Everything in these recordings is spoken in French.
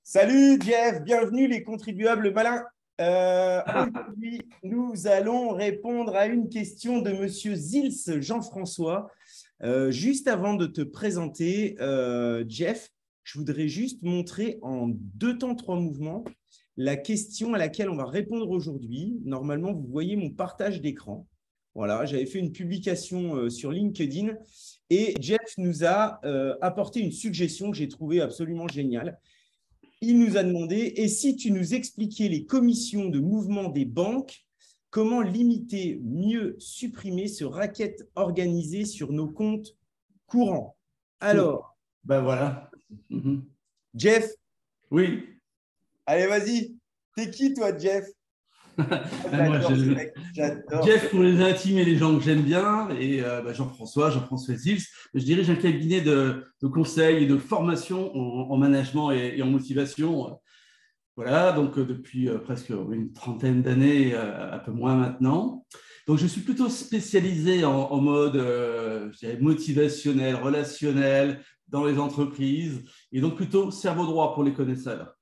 Salut Jeff, bienvenue les contribuables malins. Aujourd'hui, nous allons répondre à une question de Monsieur Zils Jean-François. Juste avant de te présenter, Jeff, je voudrais juste montrer en 2 temps 3 mouvements la question à laquelle on va répondre aujourd'hui. Normalement, vous voyez mon partage d'écran. Voilà, j'avais fait une publication sur LinkedIn et Jeff nous a apporté une suggestion que j'ai trouvée absolument géniale. Il nous a demandé, et si tu nous expliquais les commissions de mouvement des banques, comment limiter, mieux supprimer ce racket organisé sur nos comptes courants? Alors, ben voilà. Jeff, Oui. allez, vas-y. T'es qui, toi, Jeff? Moi, J'adore. Jeff, pour les intimes et les gens que j'aime bien, et Jean-François Zils, je dirige un cabinet de conseil et de formation en management et en motivation. Voilà, donc depuis presque une trentaine d'années, un peu moins maintenant. Donc, je suis plutôt spécialisé en mode je dirais motivationnel, relationnel dans les entreprises, et donc plutôt cerveau droit pour les connaisseurs.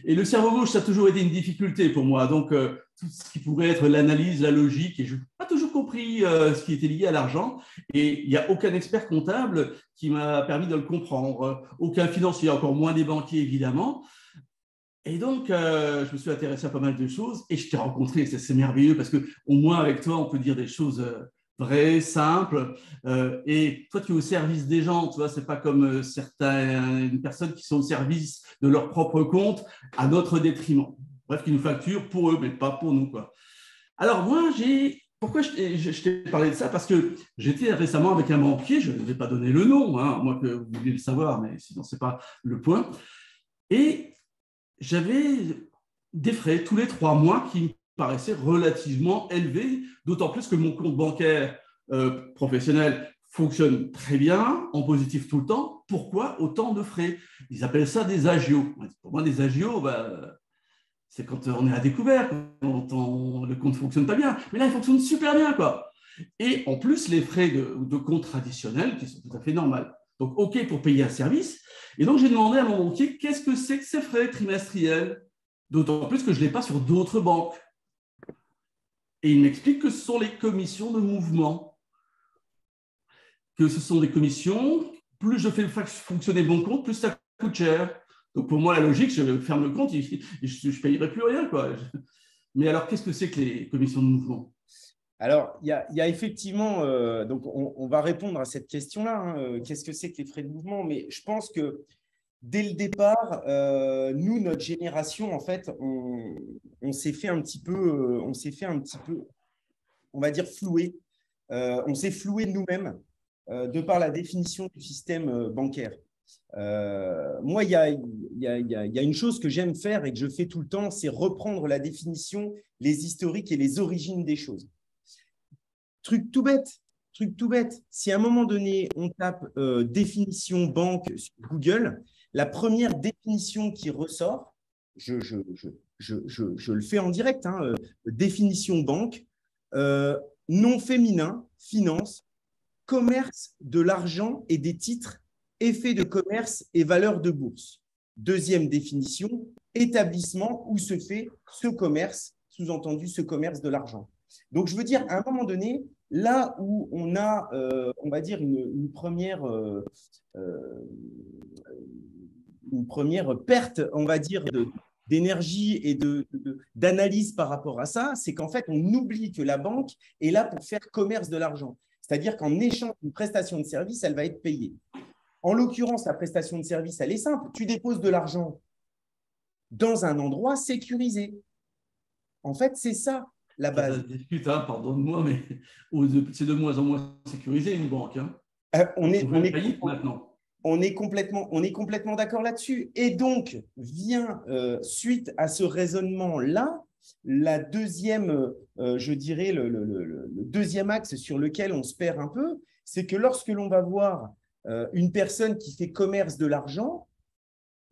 Et le cerveau gauche, ça a toujours été une difficulté pour moi. Donc, tout ce qui pourrait être l'analyse, la logique, et je n'ai pas toujours compris ce qui était lié à l'argent. Et il n'y a aucun expert comptable qui m'a permis de le comprendre, aucun financier, encore moins des banquiers, évidemment. Et donc, je me suis intéressé à pas mal de choses et je t'ai rencontré. C'est merveilleux parce qu'au moins, avec toi, on peut dire des choses vraies, simples. Et toi, tu es au service des gens. Tu vois, ce n'est pas comme certaines personnes qui sont au service de leur propre compte à notre détriment. Bref, qui nous facturent pour eux, mais pas pour nous, quoi. Alors, moi, pourquoi je t'ai parlé de ça? Parce que j'étais récemment avec un banquier, je ne vais pas donner le nom, hein, moi que vous voulez le savoir, mais sinon, ce n'est pas le point. Et j'avais des frais tous les 3 mois qui me paraissaient relativement élevés, d'autant plus que mon compte bancaire professionnel fonctionne très bien, en positif tout le temps. Pourquoi autant de frais? Ils appellent ça des agios. Pour moi, des agios, c'est quand on est à découvert, quand le compte ne fonctionne pas bien. Mais là, il fonctionne super bien, quoi. Et en plus, les frais de compte traditionnels qui sont tout à fait normaux. Donc, OK pour payer un service. Et donc, j'ai demandé à mon banquier qu'est-ce que c'est que ces frais trimestriels, d'autant plus que je ne l'ai pas sur d'autres banques. Et il m'explique que ce sont les commissions de mouvement, que ce sont des commissions, plus je fais fonctionner mon compte, plus ça coûte cher. Donc, pour moi, la logique, je ferme le compte, je ne payerai plus rien, quoi. Mais alors, qu'est-ce que c'est que les commissions de mouvement? Alors, il y a effectivement, donc on va répondre à cette question-là, hein, qu'est-ce que c'est que les frais de mouvement? Mais je pense que dès le départ, nous, notre génération, en fait, on s'est fait un petit peu, on va dire, flouer. On s'est floué nous-mêmes de par la définition du système bancaire. Moi, il y a une chose que j'aime faire et que je fais tout le temps, c'est reprendre la définition, les historiques et les origines des choses. Truc tout bête. Si à un moment donné, on tape définition banque sur Google, la première définition qui ressort, je le fais en direct, hein, définition banque, nom féminin, finance, commerce de l'argent et des titres, effet de commerce et valeur de bourse. Deuxième définition, établissement où se fait ce commerce, sous-entendu ce commerce de l'argent. Donc, je veux dire, à un moment donné, là où on a, on va dire, une première perte, on va dire, d'énergie et d'analyse par rapport à ça, c'est qu'en fait, on oublie que la banque est là pour faire commerce de l'argent. C'est-à-dire qu'en échange d'une prestation de service, elle va être payée. En l'occurrence, la prestation de service, elle est simple. Tu déposes de l'argent dans un endroit sécurisé. En fait, c'est ça la base. Ça se discute, hein, pardonne-moi, mais c'est de moins en moins sécurisé une banque. Hein. On est, On on fait est, faillite maintenant. on est complètement d'accord là-dessus. Et donc, vient, suite à ce raisonnement-là, la deuxième, je dirais, le deuxième axe sur lequel on se perd un peu, c'est que lorsque l'on va voir une personne qui fait commerce de l'argent,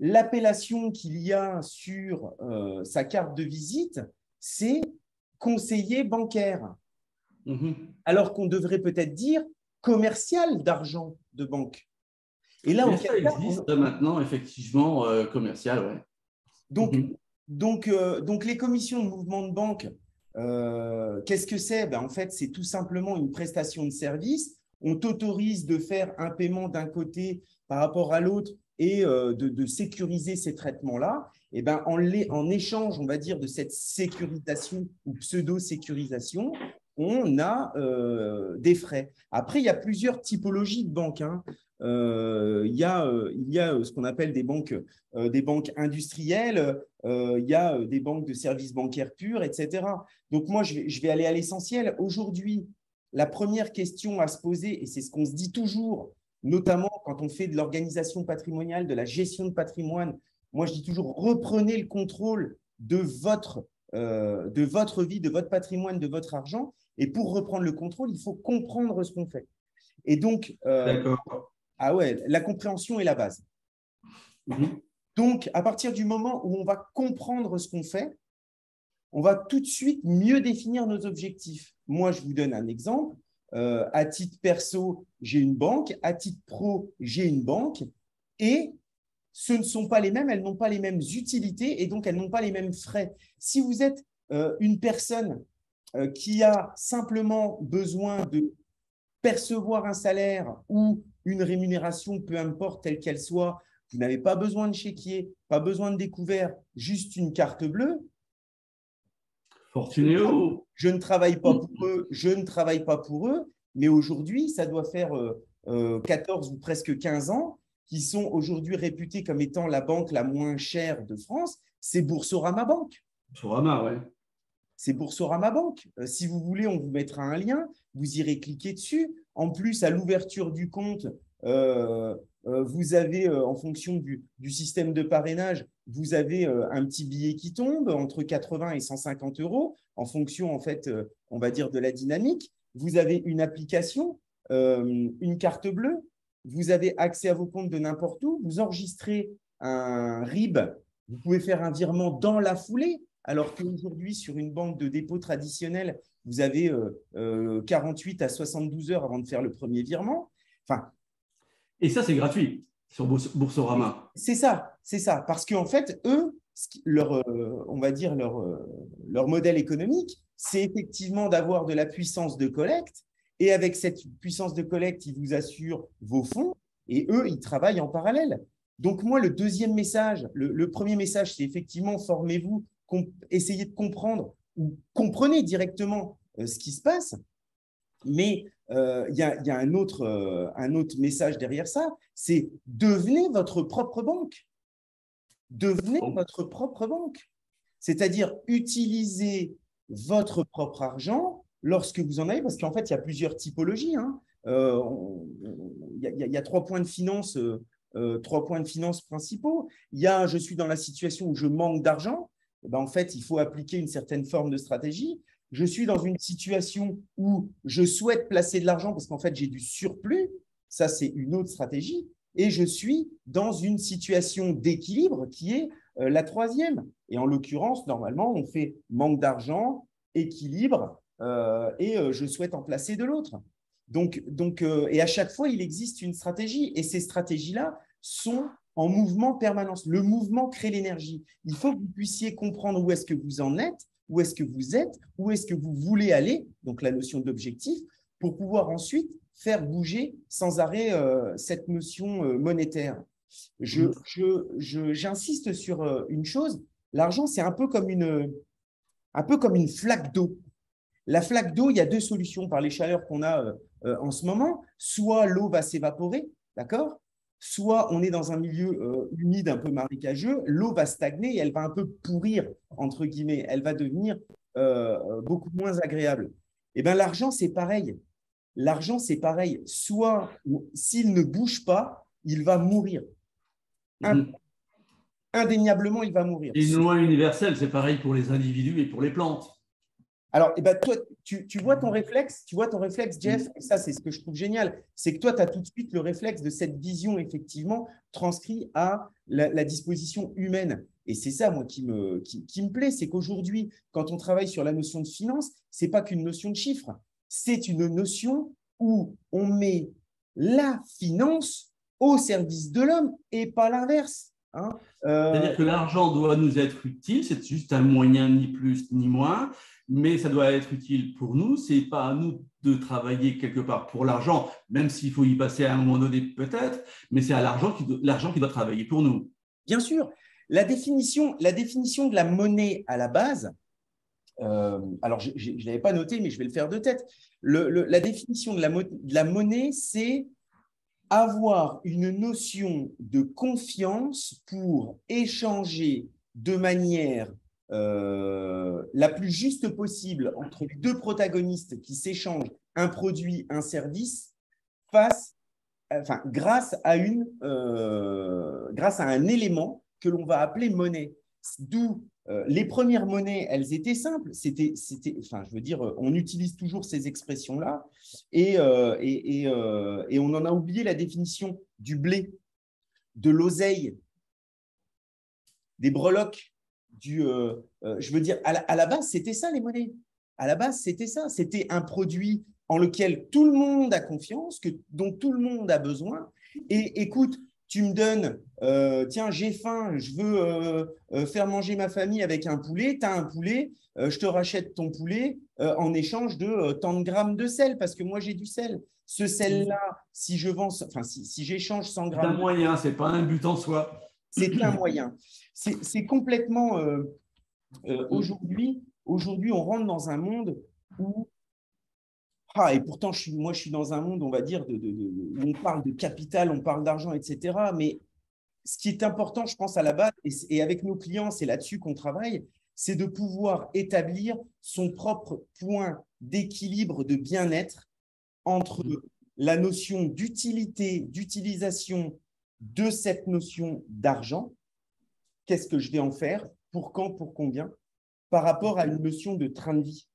l'appellation qu'il y a sur sa carte de visite, c'est conseiller bancaire. Alors qu'on devrait peut-être dire commercial d'argent de banque. Et là, Mais ça existe maintenant, effectivement, commercial, ouais. Donc, donc les commissions de mouvement de banque, qu'est-ce que c'est? En fait, c'est tout simplement une prestation de service. On t'autorise de faire un paiement d'un côté par rapport à l'autre et de sécuriser ces traitements-là. Et en échange, on va dire, de cette sécurisation ou pseudo-sécurisation, on a des frais. Après, il y a plusieurs typologies de banques. Il y a ce qu'on appelle des banques industrielles, il y a des banques de services bancaires purs, etc. Donc, moi, je vais aller à l'essentiel. Aujourd'hui, la première question à se poser, et c'est ce qu'on se dit toujours, notamment quand on fait de l'organisation patrimoniale, de la gestion de patrimoine, moi, je dis toujours, reprenez le contrôle de votre vie, de votre patrimoine, de votre argent. Et pour reprendre le contrôle, il faut comprendre ce qu'on fait. Et donc, la compréhension est la base. Donc, à partir du moment où on va comprendre ce qu'on fait, on va tout de suite mieux définir nos objectifs. Moi, je vous donne un exemple. À titre perso, j'ai une banque. À titre pro, j'ai une banque. Et ce ne sont pas les mêmes, elles n'ont pas les mêmes utilités et donc elles n'ont pas les mêmes frais. Si vous êtes une personne qui a simplement besoin de percevoir un salaire ou une rémunération, peu importe telle qu'elle soit, vous n'avez pas besoin de chéquier, pas besoin de découvert, juste une carte bleue. Fortunéo. Je ne travaille pas pour eux, je ne travaille pas pour eux, mais aujourd'hui, ça doit faire 14 ou presque 15 ans qui sont aujourd'hui réputés comme étant la banque la moins chère de France, c'est Boursorama Banque. Boursorama, ouais. C'est Boursorama Banque. Si vous voulez, on vous mettra un lien, vous irez cliquer dessus. En plus, à l'ouverture du compte, vous avez, en fonction du système de parrainage, vous avez un petit billet qui tombe entre 80 et 150 euros, en fonction, en fait, on va dire, de la dynamique. Vous avez une application, une carte bleue. Vous avez accès à vos comptes de n'importe où. Vous enregistrez un RIB. Vous pouvez faire un virement dans la foulée. Alors qu'aujourd'hui, sur une banque de dépôt traditionnelle, vous avez 48 à 72 heures avant de faire le premier virement. Enfin, et ça, c'est gratuit sur Boursorama. C'est ça. Parce qu'en fait, eux, on va dire leur modèle économique, c'est effectivement d'avoir de la puissance de collecte. Et avec cette puissance de collecte, ils vous assurent vos fonds et eux, ils travaillent en parallèle. Donc, moi, le deuxième message, le premier message, c'est effectivement formez-vous, essayez de comprendre ou comprenez directement ce qui se passe. Mais il y a un autre message derrière ça, c'est devenez votre propre banque. Devenez votre propre banque. C'est-à-dire utilisez votre propre argent lorsque vous en avez, parce qu'en fait, il y a plusieurs typologies. Il y a 3 points de finance, 3 points de finance principaux. Il y a je suis dans la situation où je manque d'argent. En fait, il faut appliquer une certaine forme de stratégie. Je suis dans une situation où je souhaite placer de l'argent parce qu'en fait, j'ai du surplus. Ça, c'est une autre stratégie. Et je suis dans une situation d'équilibre qui est la troisième. Et en l'occurrence, normalement, on fait manque d'argent, équilibre, et je souhaite en placer de l'autre. Et à chaque fois, il existe une stratégie. Et ces stratégies-là sont en mouvement permanence. Le mouvement crée l'énergie. Il faut que vous puissiez comprendre où est-ce que vous en êtes, où est-ce que vous êtes, où est-ce que vous voulez aller, donc la notion d'objectif, pour pouvoir ensuite faire bouger sans arrêt cette notion monétaire. J'insiste sur une chose, l'argent, c'est un peu comme une flaque d'eau. La flaque d'eau, il y a 2 solutions par les chaleurs qu'on a en ce moment. Soit l'eau va s'évaporer, d'accord ? Soit on est dans un milieu humide, un peu marécageux, l'eau va stagner et elle va un peu pourrir, entre guillemets. Elle va devenir beaucoup moins agréable. Eh bien, l'argent, c'est pareil. L'argent, c'est pareil. Soit, s'il ne bouge pas, il va mourir. Indéniablement, il va mourir. Et une loi universelle, c'est pareil pour les individus et pour les plantes. Alors, toi, tu vois ton réflexe, Jeff, et ça, c'est ce que je trouve génial, c'est que toi, tu as tout de suite le réflexe de cette vision, effectivement, transcrit à la disposition humaine. Et c'est ça, moi, qui me plaît, c'est qu'aujourd'hui, quand on travaille sur la notion de finance, ce n'est pas qu'une notion de chiffre, c'est une notion où on met la finance au service de l'homme et pas l'inverse. Hein. C'est-à-dire que l'argent doit nous être utile, c'est juste un moyen, ni plus ni moins, mais ça doit être utile pour nous. Ce n'est pas à nous de travailler quelque part pour l'argent, même s'il faut y passer à un moment donné peut-être, mais c'est à l'argent qui doit travailler pour nous. Bien sûr, la définition de la monnaie à la base, alors je ne l'avais pas noté, mais je vais le faire de tête. La définition de la monnaie, c'est avoir une notion de confiance pour échanger de manière la plus juste possible entre les deux protagonistes qui s'échangent un produit, un service, grâce à un élément que l'on va appeler monnaie. D'où les premières monnaies, elles étaient simples. On utilise toujours ces expressions-là et on en a oublié la définition du blé, de l'oseille, des breloques. À la base, c'était ça les monnaies. À la base, c'était ça. C'était un produit en lequel tout le monde a confiance, dont tout le monde a besoin. Et écoute, tu me donnes, tiens, j'ai faim, je veux faire manger ma famille avec un poulet, tu as un poulet, je te rachète ton poulet en échange de tant de grammes de sel, parce que moi, j'ai du sel. Ce sel-là, si j'échange 100 grammes… C'est un moyen, ce n'est pas un but en soi. C'est un moyen. C'est complètement… aujourd'hui, on rentre dans un monde où… et pourtant, moi, je suis dans un monde, on va dire, où on parle de capital, on parle d'argent, etc. Mais ce qui est important, je pense, à la base, et avec nos clients, c'est là-dessus qu'on travaille, c'est de pouvoir établir son propre point d'équilibre, de bien-être entre la notion d'utilité, d'utilisation de cette notion d'argent, qu'est-ce que je vais en faire, pour quand, pour combien, par rapport à une notion de train de vie.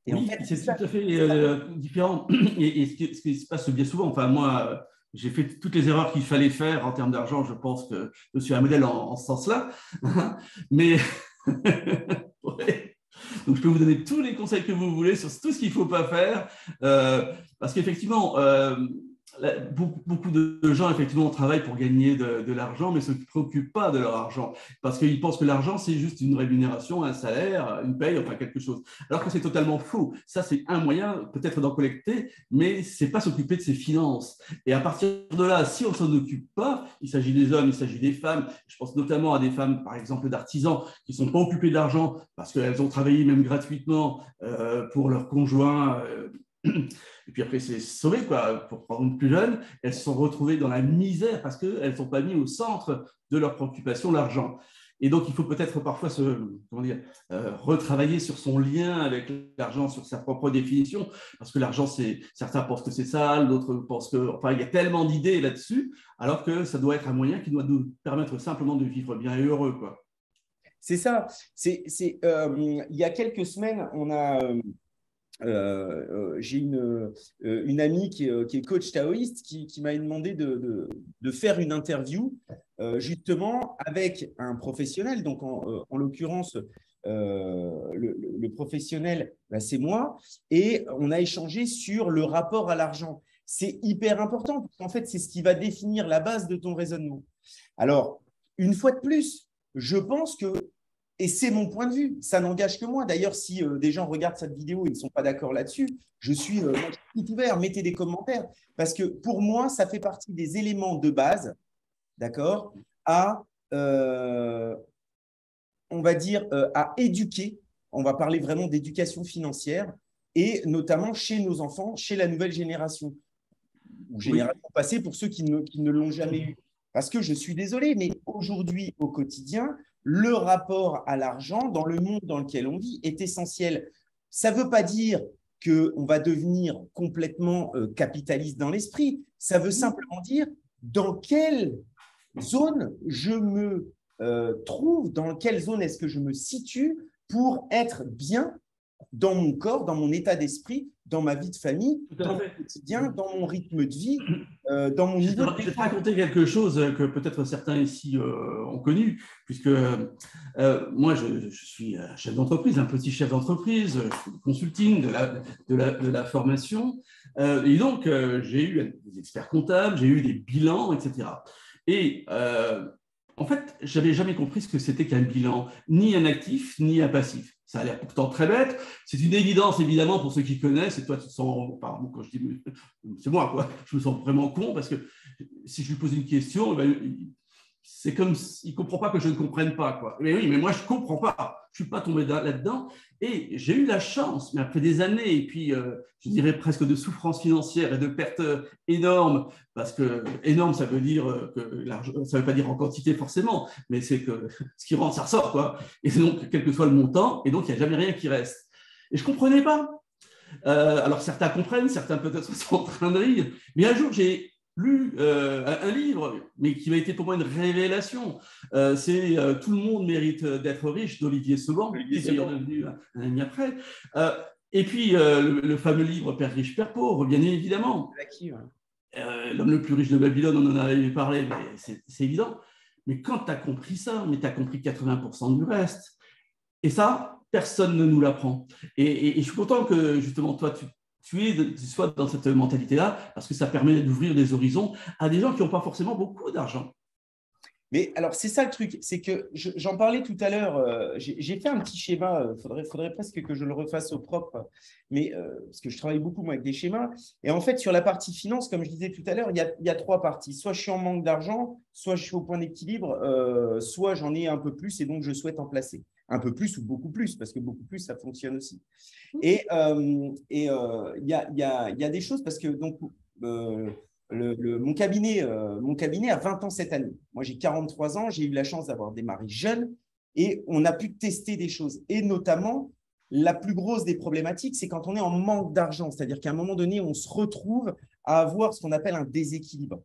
Et oui, en fait, c'est tout à fait différent. Et ce qui se passe bien souvent, enfin moi, j'ai fait toutes les erreurs qu'il fallait faire en termes d'argent. Je pense que je suis un modèle en ce sens-là. Mais ouais. Donc, je peux vous donner tous les conseils que vous voulez sur tout ce qu'il ne faut pas faire. Parce qu'effectivement, beaucoup de gens effectivement travaillent pour gagner de l'argent, mais ne se préoccupent pas de leur argent parce qu'ils pensent que l'argent c'est juste une rémunération, un salaire, une paye, enfin quelque chose. Alors que c'est totalement faux. Ça c'est un moyen peut-être d'en collecter, mais c'est pas s'occuper de ses finances. Et à partir de là, si on s'en occupe pas, il s'agit des hommes, il s'agit des femmes. Je pense notamment à des femmes, par exemple d'artisans, qui sont pas occupées de l'argent parce qu'elles ont travaillé même gratuitement pour leur conjoint. Et puis après, c'est sauvé, quoi. Pour prendre plus jeunes, elles se sont retrouvées dans la misère parce qu'elles ne sont pas mises au centre de leur préoccupation, l'argent. Et donc, il faut peut-être parfois retravailler sur son lien avec l'argent, sur sa propre définition, parce que l'argent, certains pensent que c'est sale, d'autres pensent que… Enfin, il y a tellement d'idées là-dessus, alors que ça doit être un moyen qui doit nous permettre simplement de vivre bien et heureux, quoi. C'est ça. Il y a quelques semaines, on a… j'ai une amie qui est coach taoïste qui m'a demandé de faire une interview justement avec un professionnel. Donc, en l'occurrence, le professionnel, c'est moi. Et on a échangé sur le rapport à l'argent. C'est hyper important parce qu'en fait, c'est ce qui va définir la base de ton raisonnement. Alors, une fois de plus, je pense que… Et c'est mon point de vue, ça n'engage que moi. D'ailleurs, si des gens regardent cette vidéo et ne sont pas d'accord là-dessus, je suis tout ouvert, mettez des commentaires. Parce que pour moi, ça fait partie des éléments de base, d'accord, on va dire, à éduquer. On va parler vraiment d'éducation financière et notamment chez nos enfants, chez la nouvelle génération ou génération passée pour ceux qui ne l'ont jamais eu. Parce que je suis désolé, mais aujourd'hui, au quotidien, le rapport à l'argent dans le monde dans lequel on vit est essentiel. Ça ne veut pas dire qu'on va devenir complètement capitaliste dans l'esprit. Ça veut simplement dire dans quelle zone je me trouve, dans quelle zone est-ce que je me situe pour être bien dans mon corps, dans mon état d'esprit, dans ma vie de famille, dans mon quotidien, dans mon rythme de vie, dans mon niveau de… Je vais te raconter quelque chose que peut-être certains ici ont connu, puisque moi, je suis chef d'entreprise, un petit chef d'entreprise, consulting, de la formation. Et donc, j'ai eu des experts comptables, j'ai eu des bilans, etc. Et En fait, je n'avais jamais compris ce que c'était qu'un bilan, ni un actif, ni un passif. Ça a l'air pourtant très bête. C'est une évidence, évidemment, pour ceux qui connaissent. Et toi, tu te sens, pardon, quand je dis, c'est moi, quoi. Je me sens vraiment con parce que si je lui pose une question, eh ben, c'est comme s'il ne comprend pas que je ne comprenne pas, quoi. Mais oui, mais moi, je ne comprends pas. Je ne suis pas tombé là-dedans. Et j'ai eu la chance, mais après des années, et puis, je dirais presque de souffrance financière et de pertes énormes, parce que énorme, ça veut dire que l'argent, ça ne veut pas dire en quantité forcément, mais c'est que ce qui rentre, ça ressort, quoi. Et donc, quel que soit le montant, et donc, il n'y a jamais rien qui reste. Et je ne comprenais pas. Alors, certains comprennent, certains peut-être sont en train de rire, mais un jour, j'ai lu un livre, mais qui m'a été pour moi une révélation. C'est Tout le monde mérite d'être riche d'Olivier Seban, qui est d'ailleurs devenu un ami après. Et puis le fameux livre Père riche, Père pauvre, bien évidemment. L'homme le plus riche de Babylone, on en avait parlé, mais c'est évident. Mais quand tu as compris ça, mais tu as compris 80% du reste. Et ça, personne ne nous l'apprend. Et je suis content que justement toi, tu sois dans cette mentalité-là, parce que ça permet d'ouvrir des horizons à des gens qui n'ont pas forcément beaucoup d'argent. Mais alors, c'est ça le truc, c'est que j'en parlais tout à l'heure, j'ai fait un petit schéma, faudrait presque que je le refasse au propre, mais parce que je travaille beaucoup moi, avec des schémas. Et en fait, sur la partie finance, comme je disais tout à l'heure, il y a trois parties. Soit je suis en manque d'argent, soit je suis au point d'équilibre, soit j'en ai un peu plus et donc je souhaite en placer. Un peu plus ou beaucoup plus, parce que beaucoup plus, ça fonctionne aussi. Et il y a des choses parce que donc, mon cabinet a 20 ans cette année. Moi, j'ai 43 ans, j'ai eu la chance d'avoir démarré jeune et on a pu tester des choses. Et notamment, la plus grosse des problématiques, c'est quand on est en manque d'argent, c'est-à-dire qu'à un moment donné, on se retrouve à avoir ce qu'on appelle un déséquilibre.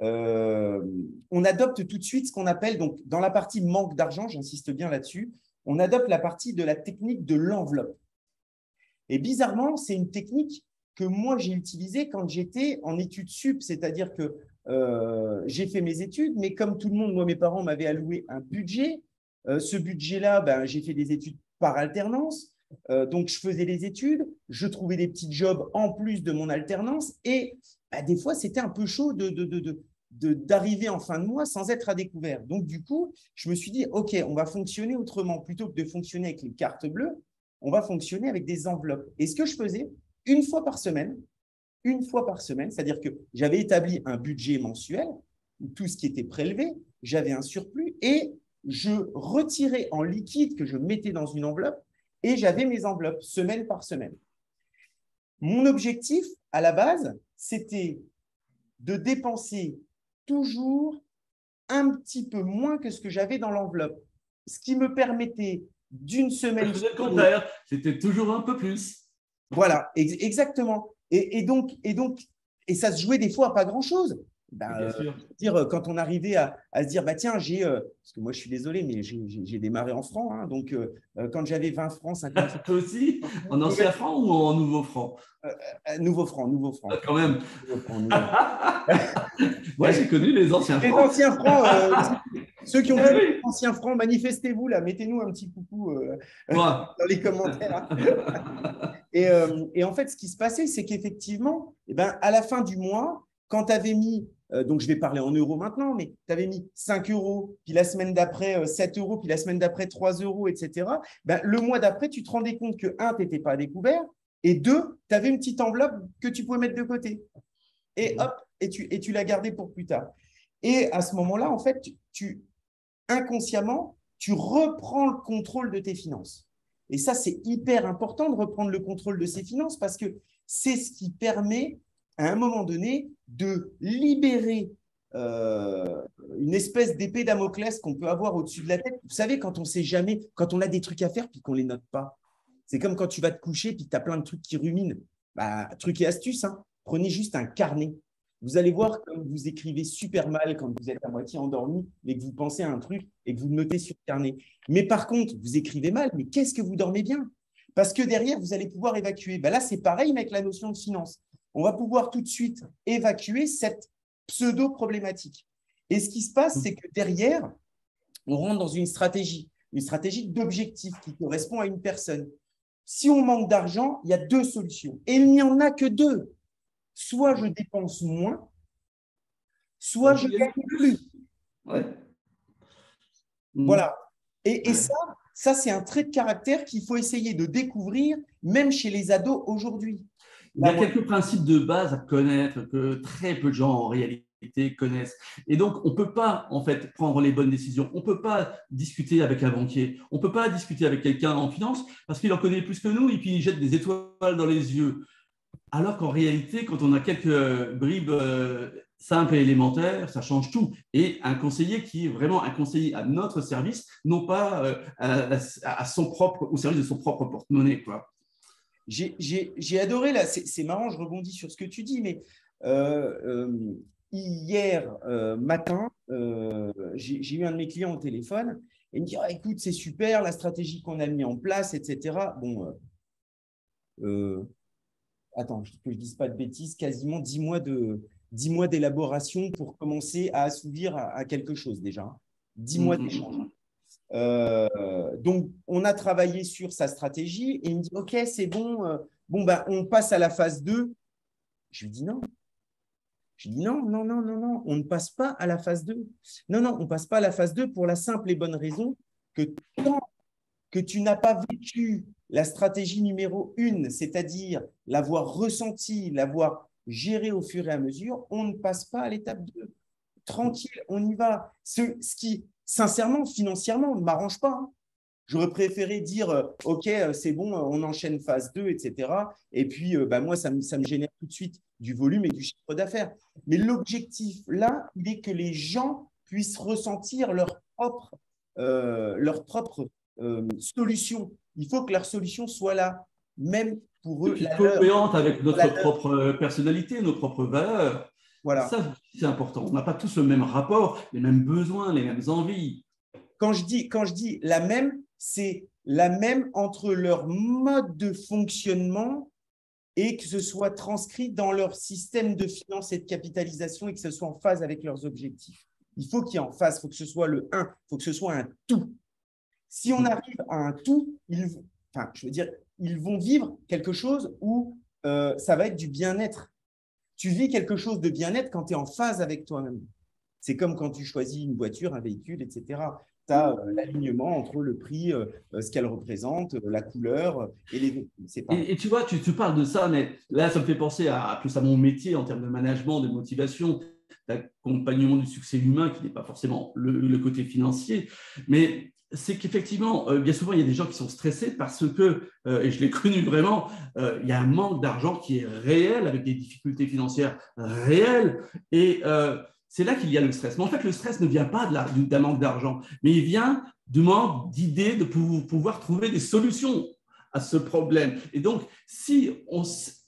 On adopte tout de suite ce qu'on appelle, donc dans la partie manque d'argent, j'insiste bien là-dessus, on adopte la partie de la technique de l'enveloppe. Et bizarrement, c'est une technique que moi, j'ai utilisée quand j'étais en études sup, c'est-à-dire que j'ai fait mes études, mais comme tout le monde, moi, mes parents m'avaient alloué un budget. Ce budget-là, ben, j'ai fait des études par alternance. Donc, je faisais des études, je trouvais des petits jobs en plus de mon alternance. Et ben, des fois, c'était un peu chaud d'arriver en fin de mois sans être à découvert. Donc, du coup, je me suis dit, OK, on va fonctionner autrement. Plutôt que de fonctionner avec les cartes bleues, on va fonctionner avec des enveloppes. Et ce que je faisais, une fois par semaine, c'est-à-dire que j'avais établi un budget mensuel, tout ce qui était prélevé, j'avais un surplus et je retirais en liquide que je mettais dans une enveloppe et j'avais mes enveloppes semaine par semaine. Mon objectif, à la base, c'était de dépenser toujours un petit peu moins que ce que j'avais dans l'enveloppe, ce qui me permettait d'une semaine… Je faisais le contraire, c'était toujours un peu plus. Voilà, exactement. Et ça se jouait des fois à pas grand-chose. Ben, dire, quand on arrivait à se dire, bah, tiens, parce que moi je suis désolé, mais j'ai démarré en francs. Hein, donc, quand j'avais 20 francs, 50 francs. Toi aussi, en ancien franc ou en nouveau franc? Nouveau franc, nouveau franc. Ah, quand même. Nouveau franc. Moi, j'ai connu les anciens francs. Les anciens francs, ceux qui ont connu les anciens francs, manifestez-vous là, mettez-nous un petit coucou dans les commentaires. Et en fait, ce qui se passait, c'est qu'effectivement, eh ben, à la fin du mois, quand tu avais mis, donc je vais parler en euros maintenant, mais tu avais mis 5 euros, puis la semaine d'après 7 euros, puis la semaine d'après 3 euros, etc., ben, le mois d'après, tu te rendais compte que, un, tu n'étais pas à découvert, et deux, tu avais une petite enveloppe que tu pouvais mettre de côté. Et hop, et tu l'as gardée pour plus tard. Et à ce moment-là, en fait, inconsciemment, tu reprends le contrôle de tes finances. Et ça, c'est hyper important de reprendre le contrôle de ses finances parce que c'est ce qui permet, à un moment donné, de libérer une espèce d'épée Damoclès qu'on peut avoir au-dessus de la tête. Vous savez, quand on sait jamais, quand on a des trucs à faire puis qu'on ne les note pas, c'est comme quand tu vas te coucher puis que tu as plein de trucs qui ruminent. Bah, truc et astuce, hein. Prenez juste un carnet. Vous allez voir comme vous écrivez super mal quand vous êtes à moitié endormi, mais que vous pensez à un truc et que vous le notez sur le carnet. Mais par contre, vous écrivez mal, mais qu'est-ce que vous dormez bien? Parce que derrière, vous allez pouvoir évacuer. Ben là, c'est pareil avec la notion de finance. On va pouvoir tout de suite évacuer cette pseudo-problématique. Et ce qui se passe, c'est que derrière, on rentre dans une stratégie d'objectif qui correspond à une personne. Si on manque d'argent, il y a deux solutions. Et il n'y en a que deux. Soit je dépense moins, soit je gagne plus. Ouais. Voilà. Et Ouais. ça c'est un trait de caractère qu'il faut essayer de découvrir, même chez les ados aujourd'hui. Il y Là, a moi, quelques principes de base à connaître que très peu de gens en réalité connaissent. Et donc, on ne peut pas en fait prendre les bonnes décisions. On ne peut pas discuter avec un banquier. On ne peut pas discuter avec quelqu'un en finance parce qu'il en connaît plus que nous et puis il jette des étoiles dans les yeux. Alors qu'en réalité, quand on a quelques bribes simples et élémentaires, ça change tout. Et un conseiller qui est vraiment un conseiller à notre service, non pas à son propre, au service de son propre porte-monnaie, quoi. j'ai adoré, là, c'est marrant, je rebondis sur ce que tu dis, mais euh, euh, hier matin, j'ai eu un de mes clients au téléphone et il me dit, ah, écoute, c'est super, la stratégie qu'on a mis en place, etc. Bon, euh, attends, que je ne dise pas de bêtises, quasiment 10 mois d'élaboration pour commencer à assouvir à quelque chose déjà. 10 mois d'échange. Donc, on a travaillé sur sa stratégie et il me dit, OK, c'est bon, bon ben, on passe à la phase 2. Je lui dis non. Je lui dis non, non, non, non, non, on ne passe pas à la phase 2. Non, non, on ne passe pas à la phase 2 pour la simple et bonne raison que tant que tu n'as pas vécu la stratégie numéro 1, c'est-à-dire l'avoir ressenti, l'avoir géré au fur et à mesure, on ne passe pas à l'étape 2. Tranquille, on y va. Ce qui, sincèrement, financièrement, ne m'arrange pas. Hein. J'aurais préféré dire, OK, c'est bon, on enchaîne phase 2, etc. Et puis, bah, moi, ça me génère tout de suite du volume et du chiffre d'affaires. Mais l'objectif, là, il est que les gens puissent ressentir leur propre solution. Il faut que leur solution soit là, même pour Et eux, puis la leur. cohérente avec La notre leur. propre personnalité, nos propres valeurs. Et Voilà. ça, c'est important. On n'a pas tous le même rapport, les mêmes besoins, les mêmes envies. Quand je dis la même, c'est la même entre leur mode de fonctionnement et que ce soit transcrit dans leur système de finance et de capitalisation et que ce soit en phase avec leurs objectifs. Il faut qu'il y ait en phase, il faut que ce soit le un, il faut que ce soit un tout. Si on arrive à un tout, enfin, je veux dire, ils vont vivre quelque chose où ça va être du bien-être. Tu vis quelque chose de bien-être quand tu es en phase avec toi-même. C'est comme quand tu choisis une voiture, un véhicule, etc. Tu as l'alignement entre le prix, ce qu'elle représente, la couleur et les véhicules. C'est pareil. Et tu vois, tu parles de ça, mais là, ça me fait penser plus à mon métier en termes de management, de motivation, d'accompagnement du succès humain, qui n'est pas forcément le côté financier. Mais c'est qu'effectivement, bien souvent, il y a des gens qui sont stressés parce que, et je l'ai connu vraiment, il y a un manque d'argent qui est réel, avec des difficultés financières réelles. Et c'est là qu'il y a le stress. Mais en fait, le stress ne vient pas d'un manque d'argent, mais il vient du manque d'idées, de pouvoir trouver des solutions à ce problème. Et donc, si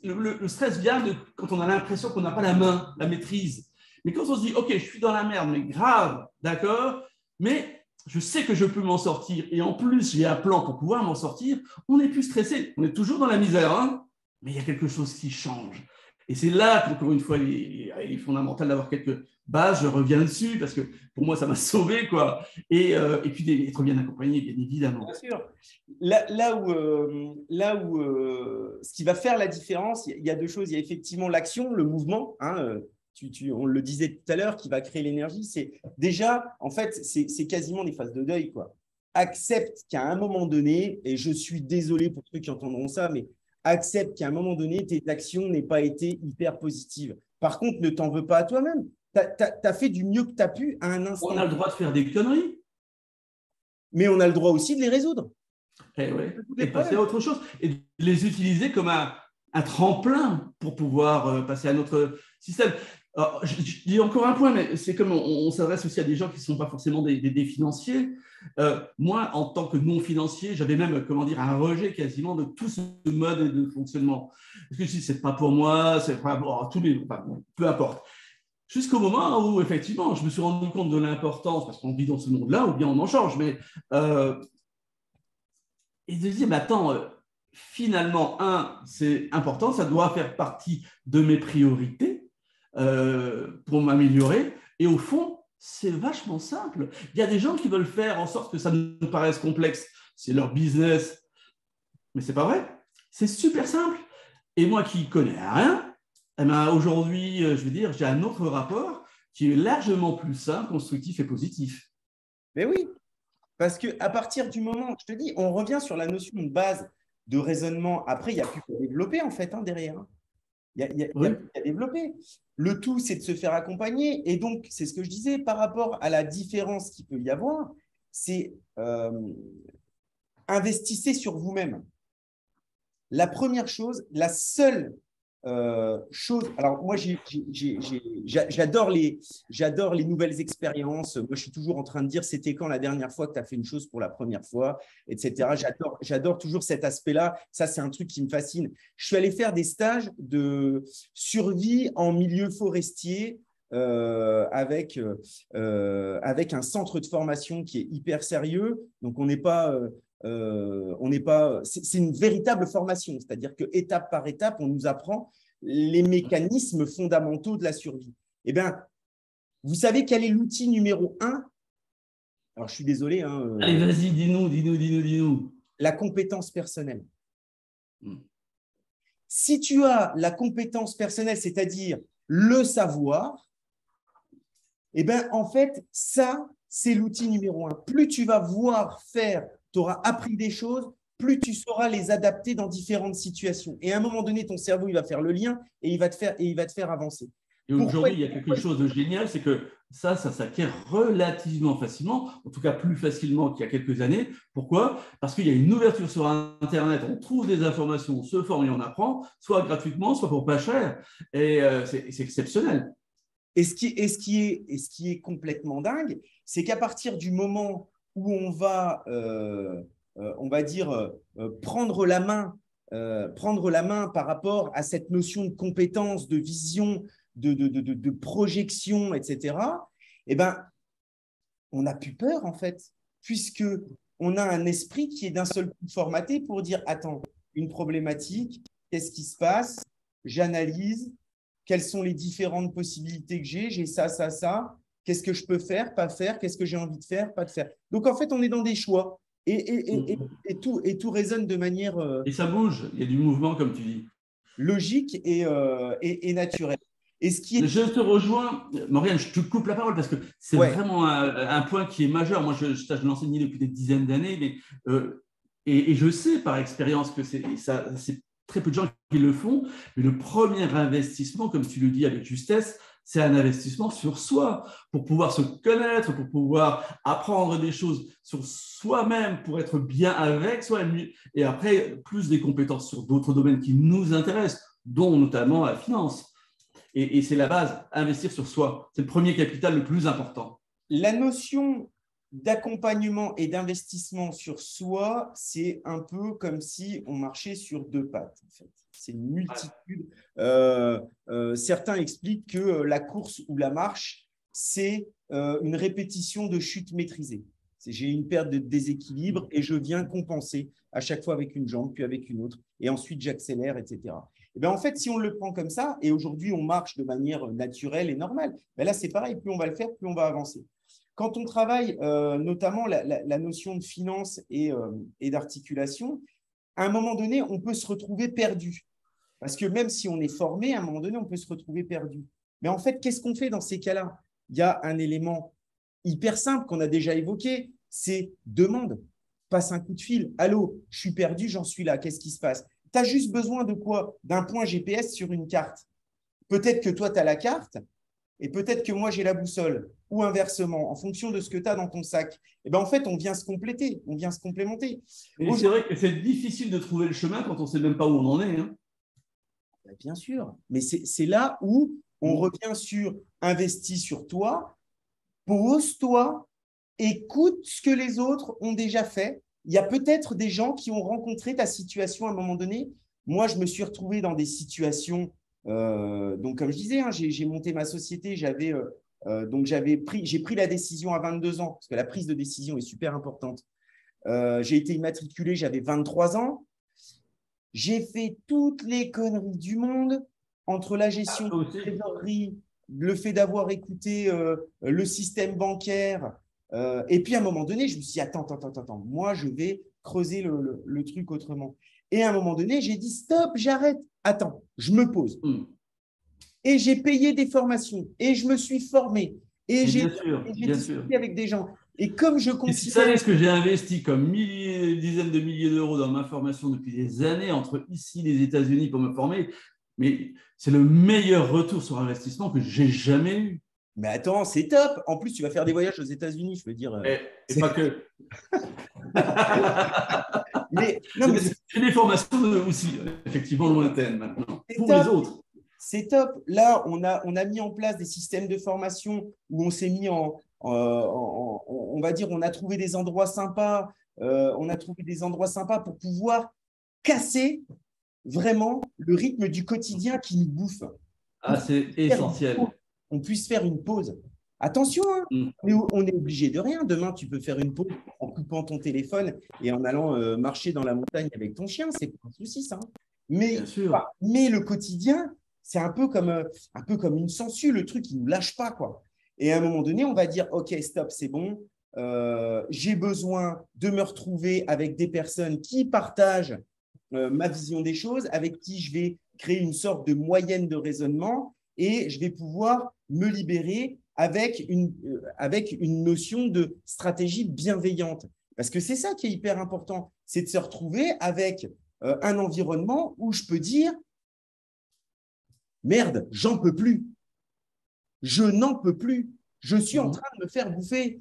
le stress vient quand on a l'impression qu'on n'a pas la main, la maîtrise. Mais quand on se dit, OK, je suis dans la merde, mais grave, d'accord, mais je sais que je peux m'en sortir et en plus, j'ai un plan pour pouvoir m'en sortir, on n'est plus stressé. On est toujours dans la misère, hein, mais il y a quelque chose qui change. Et c'est là qu'encore une fois, il est fondamental d'avoir quelques bases. Je reviens dessus parce que pour moi, ça m'a sauvé, quoi. Et puis d'être bien accompagné, bien évidemment. Bien sûr. Là où ce qui va faire la différence, il y a deux choses. Il y a effectivement l'action, le mouvement. Hein, on le disait tout à l'heure, qui va créer l'énergie. C'est déjà, en fait, c'est quasiment des phases de deuil, quoi. Accepte qu'à un moment donné, et je suis désolé pour ceux qui entendront ça, mais accepte qu'à un moment donné, tes actions n'aient pas été hyper positives. Par contre, ne t'en veux pas à toi-même. Tu as fait du mieux que tu as pu à un On instant. a le droit de faire des conneries. Mais on a le droit aussi de les résoudre. Et passer à autre chose. Et de les utiliser comme un tremplin pour pouvoir passer à notre système. Alors, je dis encore un point, mais c'est comme on s'adresse aussi à des gens qui ne sont pas forcément des financiers. Moi, en tant que non-financier, j'avais même, comment dire, un rejet quasiment de tout ce mode de fonctionnement. Parce que je dis, c'est pas pour moi, c'est pas pour peu importe. Jusqu'au moment où, effectivement, je me suis rendu compte de l'importance, parce qu'on vit dans ce monde-là, ou bien on en change, mais et de dire, mais attends, finalement, c'est important, ça doit faire partie de mes priorités pour m'améliorer. Et au fond, c'est vachement simple. Il y a des gens qui veulent faire en sorte que ça nous paraisse complexe. C'est leur business. Mais ce n'est pas vrai. C'est super simple. Et moi qui ne connais rien, eh ben, aujourd'hui, je veux dire, j'ai un autre rapport qui est largement plus simple, constructif et positif. Mais oui, Parce qu'à partir du moment, je te dis, on revient sur la notion de base de raisonnement. Après, il n'y a plus qu'à développer, en fait, derrière. Il y a Oui. plus qu'à développer. Le tout, c'est de se faire accompagner. Et donc, c'est ce que je disais par rapport à la différence qu'il peut y avoir, c'est investissez sur vous-même. La première chose, la seule chose. Alors, moi, j'adore les nouvelles expériences. Moi, je suis toujours en train de dire c'était quand la dernière fois que tu as fait une chose pour la première fois, etc. J'adore toujours cet aspect-là. Ça, c'est un truc qui me fascine. Je suis allé faire des stages de survie en milieu forestier. Avec un centre de formation qui est hyper sérieux. Donc, on n'est pas c'est une véritable formation, c'est-à-dire que étape par étape, on nous apprend les mécanismes fondamentaux de la survie. Eh bien, vous savez quel est l'outil numéro un? Alors, je suis désolé. Allez, vas-y, dis-nous. La compétence personnelle. Si tu as la compétence personnelle, c'est-à-dire le savoir, eh bien, en fait, ça, c'est l'outil numéro un. Plus tu vas voir faire, tu auras appris des choses, plus tu sauras les adapter dans différentes situations. Et à un moment donné, ton cerveau, il va faire le lien et il va te faire avancer. Et aujourd'hui, il y a quelque chose de génial, c'est que ça s'acquiert relativement facilement, en tout cas plus facilement qu'il y a quelques années. Pourquoi? Parce qu'il y a une ouverture sur Internet, on trouve des informations, on se forme et on apprend, soit gratuitement, soit pour pas cher. Et c'est exceptionnel. Et ce qui est complètement dingue, c'est qu'à partir du moment où on va dire, prendre la main par rapport à cette notion de compétence, de vision, de projection, etc., eh ben, on n'a plus peur, en fait, puisque on a un esprit qui est d'un seul coup formaté pour dire, attends, une problématique, qu'est-ce qui se passe? J'analyse, quelles sont les différentes possibilités que j'ai ça, qu'est-ce que je peux faire, pas faire, qu'est-ce que j'ai envie de faire, pas de faire. Donc, en fait, on est dans des choix et tout résonne de manière Et ça bouge, il y a du mouvement, comme tu dis. logique et naturelle. Et ce qui est… Je te rejoins, Morgane, je te coupe la parole parce que c'est vraiment un point qui est majeur. Moi, je l'enseigne depuis des dizaines d'années, mais et je sais par expérience que c'est très peu de gens qui le font. Mais le premier investissement, comme tu le dis avec justesse, c'est un investissement sur soi pour pouvoir se connaître, pour pouvoir apprendre des choses sur soi-même, pour être bien avec soi-même. Et après, plus des compétences sur d'autres domaines qui nous intéressent, dont notamment la finance. Et c'est la base, investir sur soi. C'est le premier capital le plus important. La notion d'accompagnement et d'investissement sur soi, c'est un peu comme si on marchait sur deux pattes, en fait. C'est une multitude. Certains expliquent que la course ou la marche, c'est une répétition de chute maîtrisée. J'ai une perte de déséquilibre et je viens compenser à chaque fois avec une jambe, puis avec une autre, et ensuite j'accélère, etc. Et bien, en fait, si on le prend comme ça, et aujourd'hui on marche de manière naturelle et normale, ben là c'est pareil, plus on va le faire, plus on va avancer. Quand on travaille notamment la notion de finance et d'articulation, à un moment donné, on peut se retrouver perdu. Parce que même si on est formé, à un moment donné, on peut se retrouver perdu. Mais en fait, qu'est-ce qu'on fait dans ces cas-là? Il y a un élément hyper simple qu'on a déjà évoqué, c'est demande. Passe un coup de fil. Allô, je suis perdu, j'en suis là. Qu'est-ce qui se passe? Tu as juste besoin de quoi? D'un point GPS sur une carte. Peut-être que toi, tu as la carte et peut-être que moi, j'ai la boussole. Ou inversement, en fonction de ce que tu as dans ton sac. Et ben, en fait, on vient se compléter, on vient se complémenter. Et c'est vrai que c'est difficile de trouver le chemin quand on ne sait même pas où on en est. Hein. Bien sûr, mais c'est là où on revient sur investis sur toi, pose-toi, écoute ce que les autres ont déjà fait. Il y a peut-être des gens qui ont rencontré ta situation à un moment donné. Moi, je me suis retrouvé dans des situations, donc comme je disais, hein, j'ai monté ma société, j'ai pris la décision à 22 ans, parce que la prise de décision est super importante. J'ai été immatriculé, j'avais 23 ans. J'ai fait toutes les conneries du monde entre la gestion de trésorerie, le fait d'avoir écouté le système bancaire. Et puis, à un moment donné, je me suis dit, attends, moi, je vais creuser le truc autrement. Et à un moment donné, j'ai dit, stop, j'arrête. Attends, je me pose. Et j'ai payé des formations et je me suis formé. Et j'ai discuté avec des gens. Et comme je Et si considère… vous savez ce que j'ai investi comme dizaines de milliers d'euros dans ma formation depuis des années, entre ici et les États-Unis pour me former, mais c'est le meilleur retour sur investissement que j'ai jamais eu. Mais attends, c'est top. En plus, tu vas faire des voyages aux États-Unis, je veux dire. Et pas que. Mais non, mais J'ai des formations aussi, effectivement, lointaines maintenant, c'est pour les top. autres. C'est top. Là, on a mis en place des systèmes de formation où on s'est mis on va dire, on a trouvé des endroits sympas. On a trouvé des endroits sympas pour pouvoir casser vraiment le rythme du quotidien qui nous bouffe. Ah, c'est essentiel. On puisse faire une pause. Attention, hein, Mm. on est obligé de rien. Demain, tu peux faire une pause en coupant ton téléphone et en allant marcher dans la montagne avec ton chien. C'est pas un souci, ça. Mais, Bien sûr. mais le quotidien, c'est un peu comme une sangsue. Le truc, il ne nous lâche pas, quoi. Et à un moment donné, on va dire, OK, stop, c'est bon. J'ai besoin de me retrouver avec des personnes qui partagent ma vision des choses, avec qui je vais créer une sorte de moyenne de raisonnement et je vais pouvoir me libérer avec une notion de stratégie bienveillante. Parce que c'est ça qui est hyper important, c'est de se retrouver avec un environnement où je peux dire « Merde, j'en peux plus. Je n'en peux plus. Je suis en train de me faire bouffer. »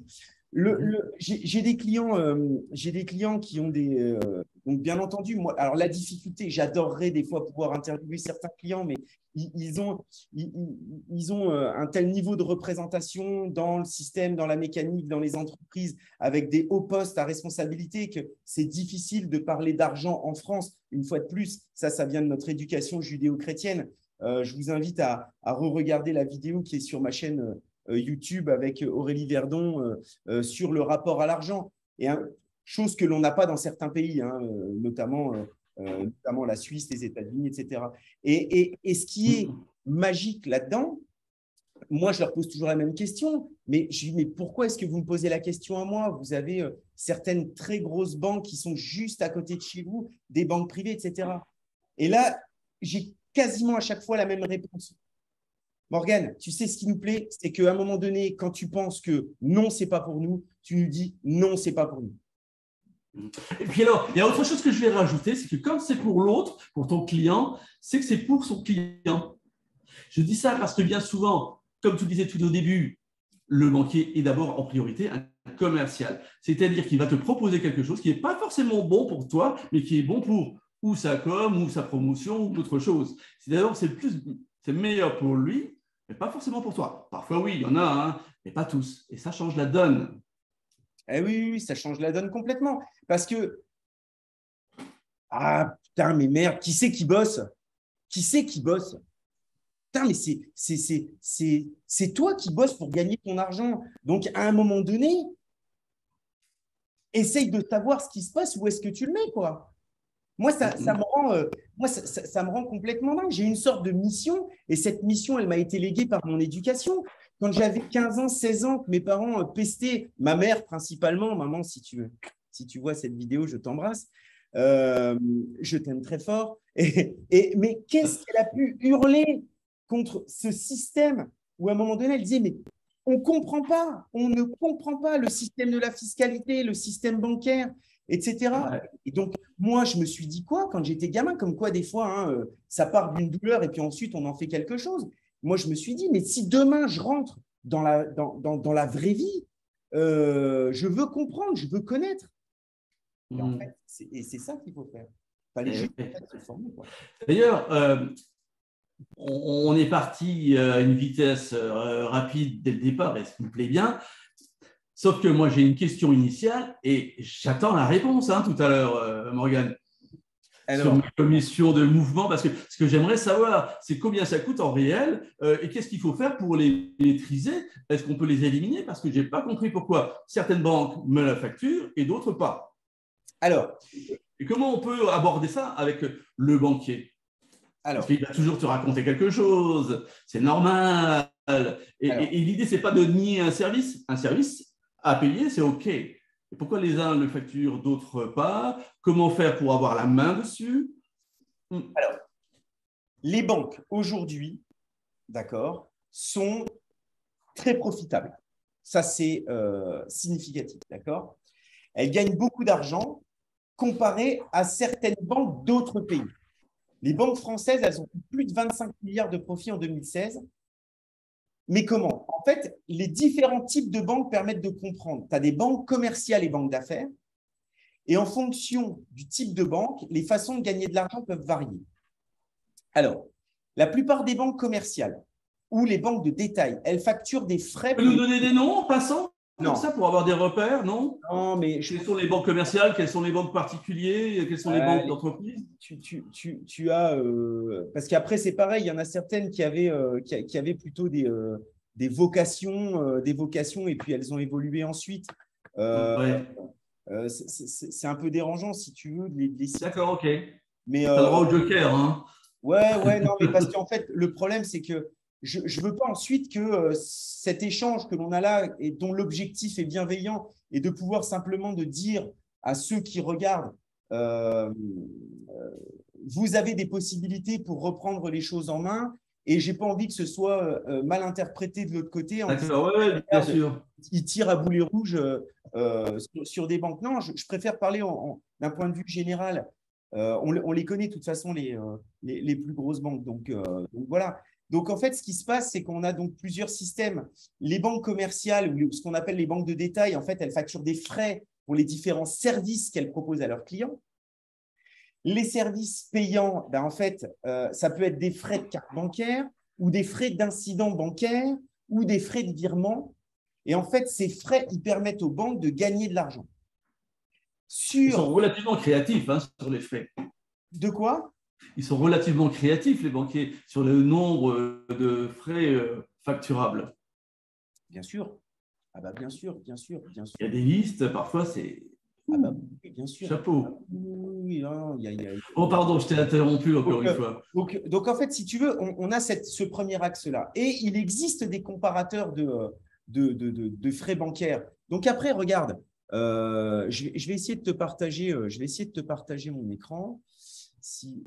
J'ai des clients qui ont des… donc, bien entendu, moi, alors la difficulté, j'adorerais des fois pouvoir interviewer certains clients, mais ils ont un tel niveau de représentation dans le système, dans la mécanique, dans les entreprises, avec des hauts postes à responsabilité, que c'est difficile de parler d'argent en France. Une fois de plus, ça vient de notre éducation judéo-chrétienne. Je vous invite à re-regarder la vidéo qui est sur ma chaîne YouTube avec Aurélie Verdon sur le rapport à l'argent. Et chose que l'on n'a pas dans certains pays, hein, notamment la Suisse, les États-Unis, etc. Et ce qui est magique là-dedans, moi, je leur pose toujours la même question, mais je dis, mais pourquoi est-ce que vous me posez la question à moi? Vous avez certaines très grosses banques qui sont juste à côté de chez vous, des banques privées, etc. Et là, j'ai quasiment à chaque fois la même réponse. Morgane, tu sais ce qui nous plaît, c'est qu'à un moment donné, quand tu penses que non, c'est pas pour nous, tu nous dis non, c'est pas pour nous. Et puis alors, il y a autre chose que je vais rajouter, c'est que comme c'est pour l'autre, pour ton client, c'est que c'est pour son client. Je dis ça parce que bien souvent, comme tu disais tout au début, le banquier est d'abord en priorité un commercial. C'est-à-dire qu'il va te proposer quelque chose qui n'est pas forcément bon pour toi, mais qui est bon pour ou sa com, ou sa promotion, ou autre chose. C'est meilleur pour lui, mais pas forcément pour toi. Parfois, oui, il y en a, hein, mais pas tous. Et ça change la donne. Eh oui, ça change la donne complètement. Parce que, ah putain, mais merde, qui c'est qui bosse? Qui c'est qui bosse? Putain, mais c'est toi qui bosses pour gagner ton argent. Donc, à un moment donné, essaye de savoir ce qui se passe, où est-ce que tu le mets, quoi. Moi, ça me rend complètement dingue. J'ai une sorte de mission et cette mission, elle m'a été léguée par mon éducation. Quand j'avais 15 ans, 16 ans, que mes parents pestaient, ma mère principalement, maman, si tu vois cette vidéo, je t'embrasse. Je t'aime très fort. Mais qu'est-ce qu'elle a pu hurler contre ce système où à un moment donné, elle disait, mais on ne comprend pas, on ne comprend pas le système de la fiscalité, le système bancaire, etc. Et donc, moi, je me suis dit quoi quand j'étais gamin, comme quoi des fois, hein, ça part d'une douleur et puis ensuite, on en fait quelque chose. Moi, je me suis dit, mais si demain, je rentre dans la vraie vie, je veux comprendre, je veux connaître. Et en fait, c'est ça qu'il faut faire. Il fallait juste se former, quoi. D'ailleurs, on est parti à une vitesse rapide dès le départ, et ce qui me plaît bien. Sauf que moi, j'ai une question initiale et j'attends la réponse tout à l'heure, Morgane, sur mes commissions de mouvement, parce que ce que j'aimerais savoir, c'est combien ça coûte en réel et qu'est-ce qu'il faut faire pour les maîtriser. Est-ce qu'on peut les éliminer? Parce que je n'ai pas compris pourquoi certaines banques me la facturent et d'autres pas. Alors, et comment on peut aborder ça avec le banquier? Parce qu'il va toujours te raconter quelque chose, c'est normal. Et l'idée, ce n'est pas de nier un service. Un service à payer, c'est OK. Et pourquoi les uns le facturent, d'autres pas? Comment faire pour avoir la main dessus? Alors, les banques aujourd'hui, d'accord, sont très profitables. Ça, c'est significatif, d'accord? Elle gagne beaucoup d'argent comparé à certaines banques d'autres pays. Les banques françaises, elles ont plus de 25 milliards de profits en 2016. Mais comment? En fait, les différents types de banques permettent de comprendre. Tu as des banques commerciales et banques d'affaires. Et en fonction du type de banque, les façons de gagner de l'argent peuvent varier. Alors, la plupart des banques commerciales ou les banques de détail, elles facturent des frais. Tu peux nous donner des noms en passant? Non. Comme ça, pour avoir des repères, non? Non, mais quelles sont les banques commerciales? Quelles sont les banques particulières? Quelles sont les banques d'entreprise? Tu as… parce qu'après, c'est pareil, il y en a certaines qui avaient plutôt des vocations, et puis elles ont évolué ensuite. Ouais. C'est un peu dérangeant, si tu veux, de les citer. D'accord, ok. Mais t'as le droit au joker, hein? Ouais, non, mais parce qu'en fait, le problème, c'est que je ne veux pas ensuite que cet échange que l'on a là et dont l'objectif est bienveillant et de pouvoir simplement de dire à ceux qui regardent, vous avez des possibilités pour reprendre les choses en main et je n'ai pas envie que ce soit mal interprété de l'autre côté. D'accord, ouais, bien sûr. Ils tirent à boulet rouge sur des banques. Non, je préfère parler d'un point de vue général. On les connaît de toute façon, les plus grosses banques. Donc voilà. Donc, en fait, ce qui se passe, c'est qu'on a donc plusieurs systèmes. Les banques commerciales, ou ce qu'on appelle les banques de détail, en fait, elles facturent des frais pour les différents services qu'elles proposent à leurs clients. Les services payants, en fait, ça peut être des frais de carte bancaire ou des frais d'incident bancaire ou des frais de virement. Et en fait, ces frais, ils permettent aux banques de gagner de l'argent. Ils sont relativement créatifs sur les frais. De quoi? Ils sont relativement créatifs, les banquiers, sur le nombre de frais facturables. Bien sûr. Ah bah bien sûr. Il y a des listes, parfois c'est… Ah bah, bien sûr. Chapeau. Oui, non, Oh, pardon, je t'ai interrompu encore une fois. Donc, en fait, si tu veux, on a ce premier axe-là. Et il existe des comparateurs de frais bancaires. Donc, après, regarde, je vais essayer de te partager mon écran. Si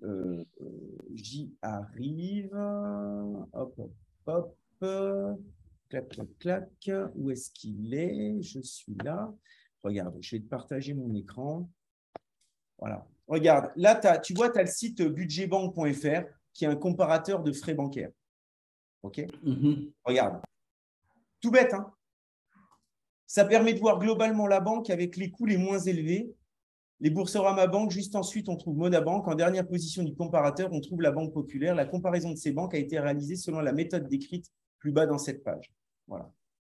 j'y arrive, hop, hop, hop, clac, clac, clac. Où est-ce qu'il est? Je suis là. Regarde, je vais te partager mon écran. Voilà. Regarde, là, tu vois, tu as le site budgetbank.fr qui est un comparateur de frais bancaires. OK? Regarde. Tout bête, hein? Ça permet de voir globalement la banque avec les coûts les moins élevés. Les Boursorama Banque, juste ensuite, on trouve Monabank. En dernière position du comparateur, on trouve la Banque Populaire. La comparaison de ces banques a été réalisée selon la méthode décrite plus bas dans cette page. Voilà.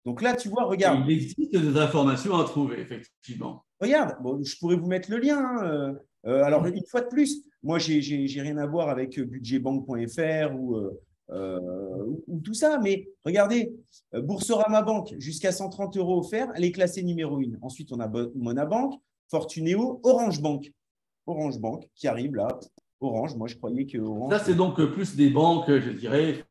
Donc là, tu vois, regarde. Il existe des informations à trouver, effectivement. Regarde, bon, je pourrais vous mettre le lien. Hein. Alors, une fois de plus, moi, je n'ai rien à voir avec budgetbank.fr ou tout ça. Mais regardez, Boursorama Banque, jusqu'à 130 € offerts, elle est classée numéro 1. Ensuite, on a Monabank, Fortunéo, Orange Bank. Orange Bank qui arrive là. Orange, moi, je croyais que Orange… Ça, c'est donc plus des banques, je dirais,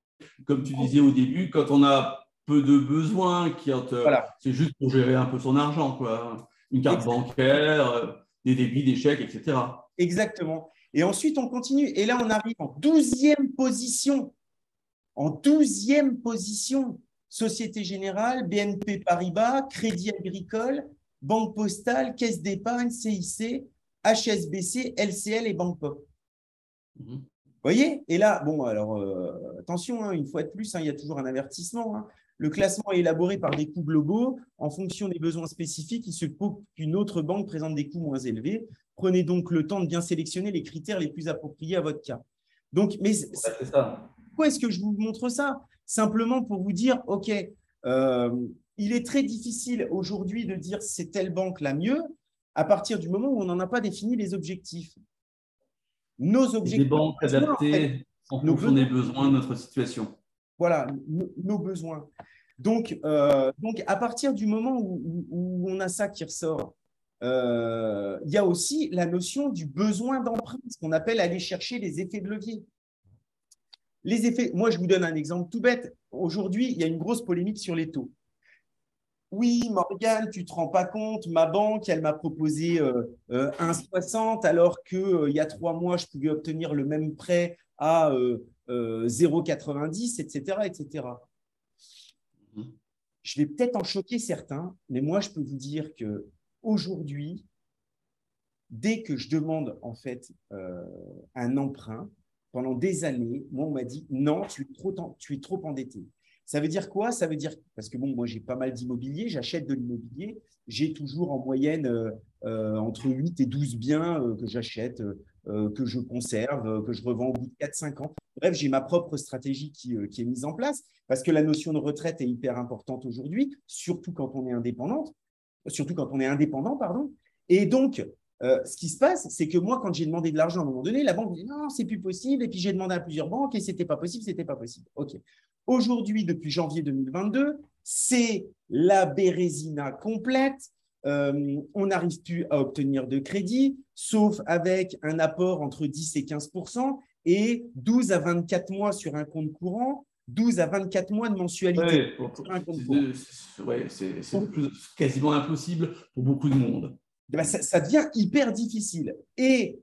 comme tu disais au début, quand on a peu de besoins, Voilà. C'est juste pour gérer un peu son argent, quoi. Une carte bancaire, des débits, des chèques, etc. Exactement. Et ensuite, on continue. Et là, on arrive en 12e position. En 12e position, Société Générale, BNP Paribas, Crédit Agricole, Banque Postale, Caisse d'Épargne, CIC, HSBC, LCL et Banque Pop. Vous voyez? Et là, bon, alors, attention, hein, une fois de plus, il y a toujours un avertissement. Hein. Le classement est élaboré par des coûts globaux. En fonction des besoins spécifiques, il se peut qu'une autre banque présente des coûts moins élevés. Prenez donc le temps de bien sélectionner les critères les plus appropriés à votre cas. Donc, mais c'est ça. Pourquoi est-ce que je vous montre ça? Simplement pour vous dire, OK, il est très difficile aujourd'hui de dire c'est telle banque la mieux à partir du moment où on n'en a pas défini les objectifs. Nos objectifs. Des banques adaptées en fonction des besoins de notre situation. Voilà, nos besoins. Donc, à partir du moment où on a ça qui ressort, il y a aussi la notion du besoin d'emprunt, ce qu'on appelle aller chercher les effets de levier. Les effets, moi, je vous donne un exemple tout bête. Aujourd'hui, il y a une grosse polémique sur les taux. Oui, Morgane, tu ne te rends pas compte, ma banque, elle m'a proposé 1,60 alors qu'il y a 3 mois, je pouvais obtenir le même prêt à 0,90, etc., etc. je vais peut-être en choquer certains, mais moi, je peux vous dire qu'aujourd'hui, dès que je demande en fait un emprunt, pendant des années, moi, on m'a dit non, tu es trop endetté. Ça veut dire quoi? Ça veut dire, parce que bon, moi, j'ai pas mal d'immobilier, j'achète de l'immobilier, j'ai toujours en moyenne entre 8 et 12 biens que j'achète, que je conserve, que je revends au bout de 4-5 ans. Bref, j'ai ma propre stratégie qui est mise en place parce que la notion de retraite est hyper importante aujourd'hui, surtout quand on est indépendant, pardon. Et donc, ce qui se passe, c'est que moi, quand j'ai demandé de l'argent à un moment donné, la banque me dit non, c'est plus possible. Et puis, j'ai demandé à plusieurs banques et c'était pas possible, c'était pas possible. OK. Aujourd'hui, depuis janvier 2022, c'est la bérésina complète. On n'arrive plus à obtenir de crédit, sauf avec un apport entre 10 et 15% et 12 à 24 mois sur un compte courant, 12 à 24 mois de mensualité sur un compte courant. C'est quasiment impossible pour beaucoup de monde. Ben ça devient hyper difficile. Et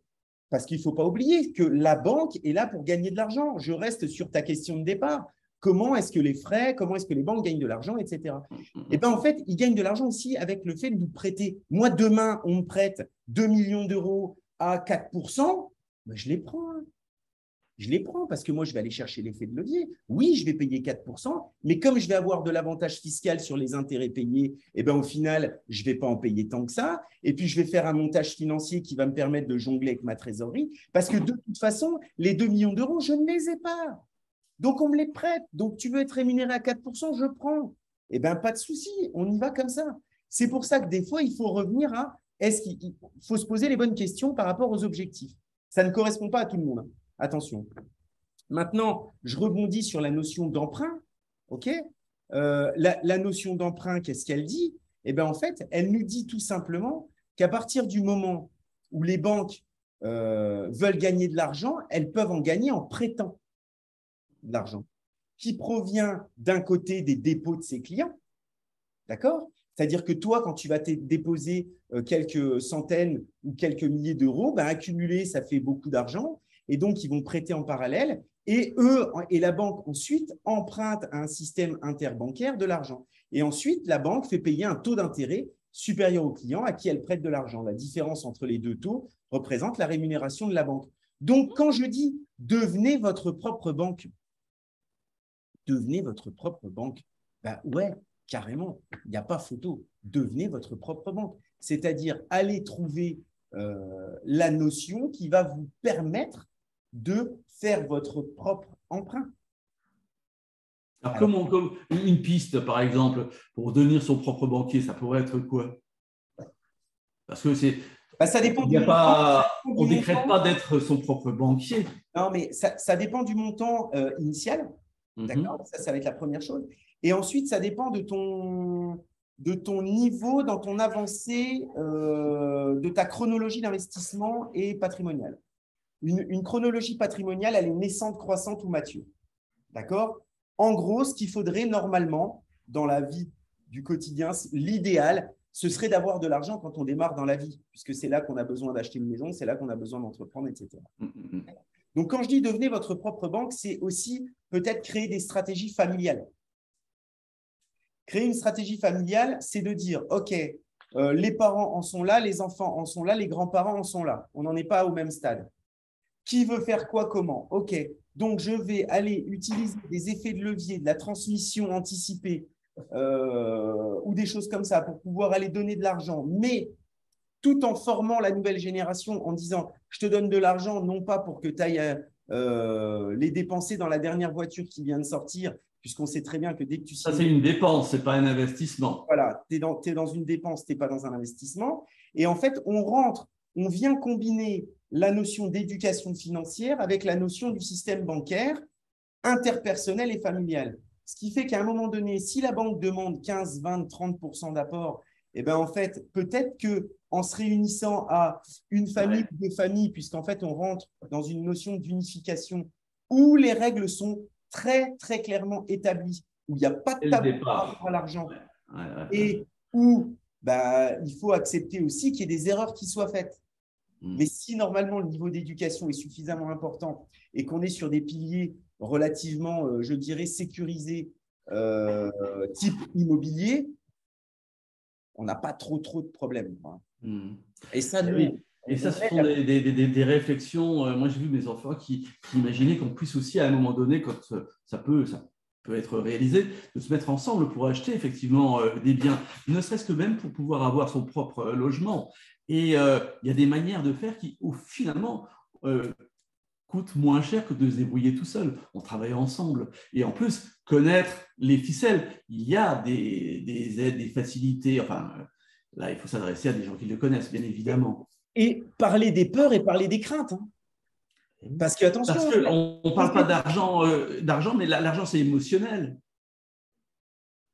parce qu'il ne faut pas oublier que la banque est là pour gagner de l'argent. Je reste sur ta question de départ. Comment est-ce que les frais, comment est-ce que les banques gagnent de l'argent, etc. Et bien, en fait, ils gagnent de l'argent aussi avec le fait de nous prêter. Moi, demain, on me prête 2 millions d'euros à 4%, ben je les prends. Je les prends parce que moi, je vais aller chercher l'effet de levier. Oui, je vais payer 4%, mais comme je vais avoir de l'avantage fiscal sur les intérêts payés, eh ben, au final, je ne vais pas en payer tant que ça. Et puis, je vais faire un montage financier qui va me permettre de jongler avec ma trésorerie parce que de toute façon, les 2 millions d'euros, je ne les ai pas. Donc, on me les prête. Donc, tu veux être rémunéré à 4%, je prends. Eh bien, pas de souci, on y va comme ça. C'est pour ça que des fois, il faut revenir à est-ce qu'il faut se poser les bonnes questions par rapport aux objectifs. Ça ne correspond pas à tout le monde. Attention. Maintenant, je rebondis sur la notion d'emprunt. OK, la notion d'emprunt, qu'est-ce qu'elle dit? Eh bien, en fait, elle nous dit tout simplement qu'à partir du moment où les banques veulent gagner de l'argent, elles peuvent en gagner en prêtant de l'argent qui provient d'un côté des dépôts de ses clients. D'accord? C'est-à-dire que toi, quand tu vas déposer quelques centaines ou quelques milliers d'euros, ben, accumuler, ça fait beaucoup d'argent. Et donc, ils vont prêter en parallèle. Et eux et la banque, ensuite, empruntent à un système interbancaire de l'argent. Et ensuite, la banque fait payer un taux d'intérêt supérieur au client à qui elle prête de l'argent. La différence entre les deux taux représente la rémunération de la banque. Donc, quand je dis « devenez votre propre banque », devenez votre propre banque. Ben ouais, carrément, il n'y a pas photo. Devenez votre propre banque. C'est-à-dire, allez trouver la notion qui va vous permettre de faire votre propre emprunt. Alors, comme une piste, par exemple, pour devenir son propre banquier, ça pourrait être quoi? Parce que c'est… ça dépend on ne décrète pas d'être son propre banquier. Non, mais ça dépend du montant initial. D'accord, ça va être la première chose. Et ensuite, ça dépend de ton niveau dans ton avancée, de ta chronologie d'investissement et patrimoniale. Une chronologie patrimoniale, elle est naissante, croissante ou mature. D'accord? En gros, ce qu'il faudrait normalement dans la vie du quotidien, l'idéal, ce serait d'avoir de l'argent quand on démarre dans la vie, puisque c'est là qu'on a besoin d'acheter une maison, c'est là qu'on a besoin d'entreprendre, etc. Donc, quand je dis devenez votre propre banque, c'est aussi peut-être créer des stratégies familiales. Créer une stratégie familiale, c'est de dire, OK, les parents en sont là, les enfants en sont là, les grands-parents en sont là. On n'en est pas au même stade. Qui veut faire quoi, comment? OK, donc je vais aller utiliser des effets de levier, de la transmission anticipée ou des choses comme ça pour pouvoir aller donner de l'argent, mais tout en formant la nouvelle génération en disant « je te donne de l'argent, non pas pour que tu ailles les dépenser dans la dernière voiture qui vient de sortir, puisqu'on sait très bien que dès que tu… » Ça, c'est une dépense, ce n'est pas un investissement. Voilà, tu es dans une dépense, tu n'es pas dans un investissement. Et en fait, on vient combiner la notion d'éducation financière avec la notion du système bancaire interpersonnel et familial. Ce qui fait qu'à un moment donné, si la banque demande 15, 20, 30% d'apport, eh ben en fait, peut-être qu'en se réunissant à une famille ou deux familles, puisqu'en fait, on rentre dans une notion d'unification où les règles sont très, très clairement établies, où il n'y a pas de tabou par rapport à l'argent et où il faut accepter aussi qu'il y ait des erreurs qui soient faites. Mais si normalement le niveau d'éducation est suffisamment important et qu'on est sur des piliers relativement, je dirais, sécurisés type immobilier, on n'a pas trop de problèmes. Et ça, nous, oui. Et ça, ce sont des réflexions. Moi, j'ai vu mes enfants qui imaginaient qu'on puisse aussi, à un moment donné, quand ça peut être réalisé, de se mettre ensemble pour acheter effectivement des biens, ne serait-ce que même pour pouvoir avoir son propre logement. Et il y a des manières de faire qui, finalement, coûtent moins cher que de se débrouiller tout seul. On travaille ensemble. Et en plus, connaître les ficelles. Il y a des aides, des facilités. Enfin, là, il faut s'adresser à des gens qui le connaissent, bien évidemment. Et parler des peurs et parler des craintes. Parce qu'attention. Parce qu'on ne parle pas d'argent, mais l'argent, c'est émotionnel.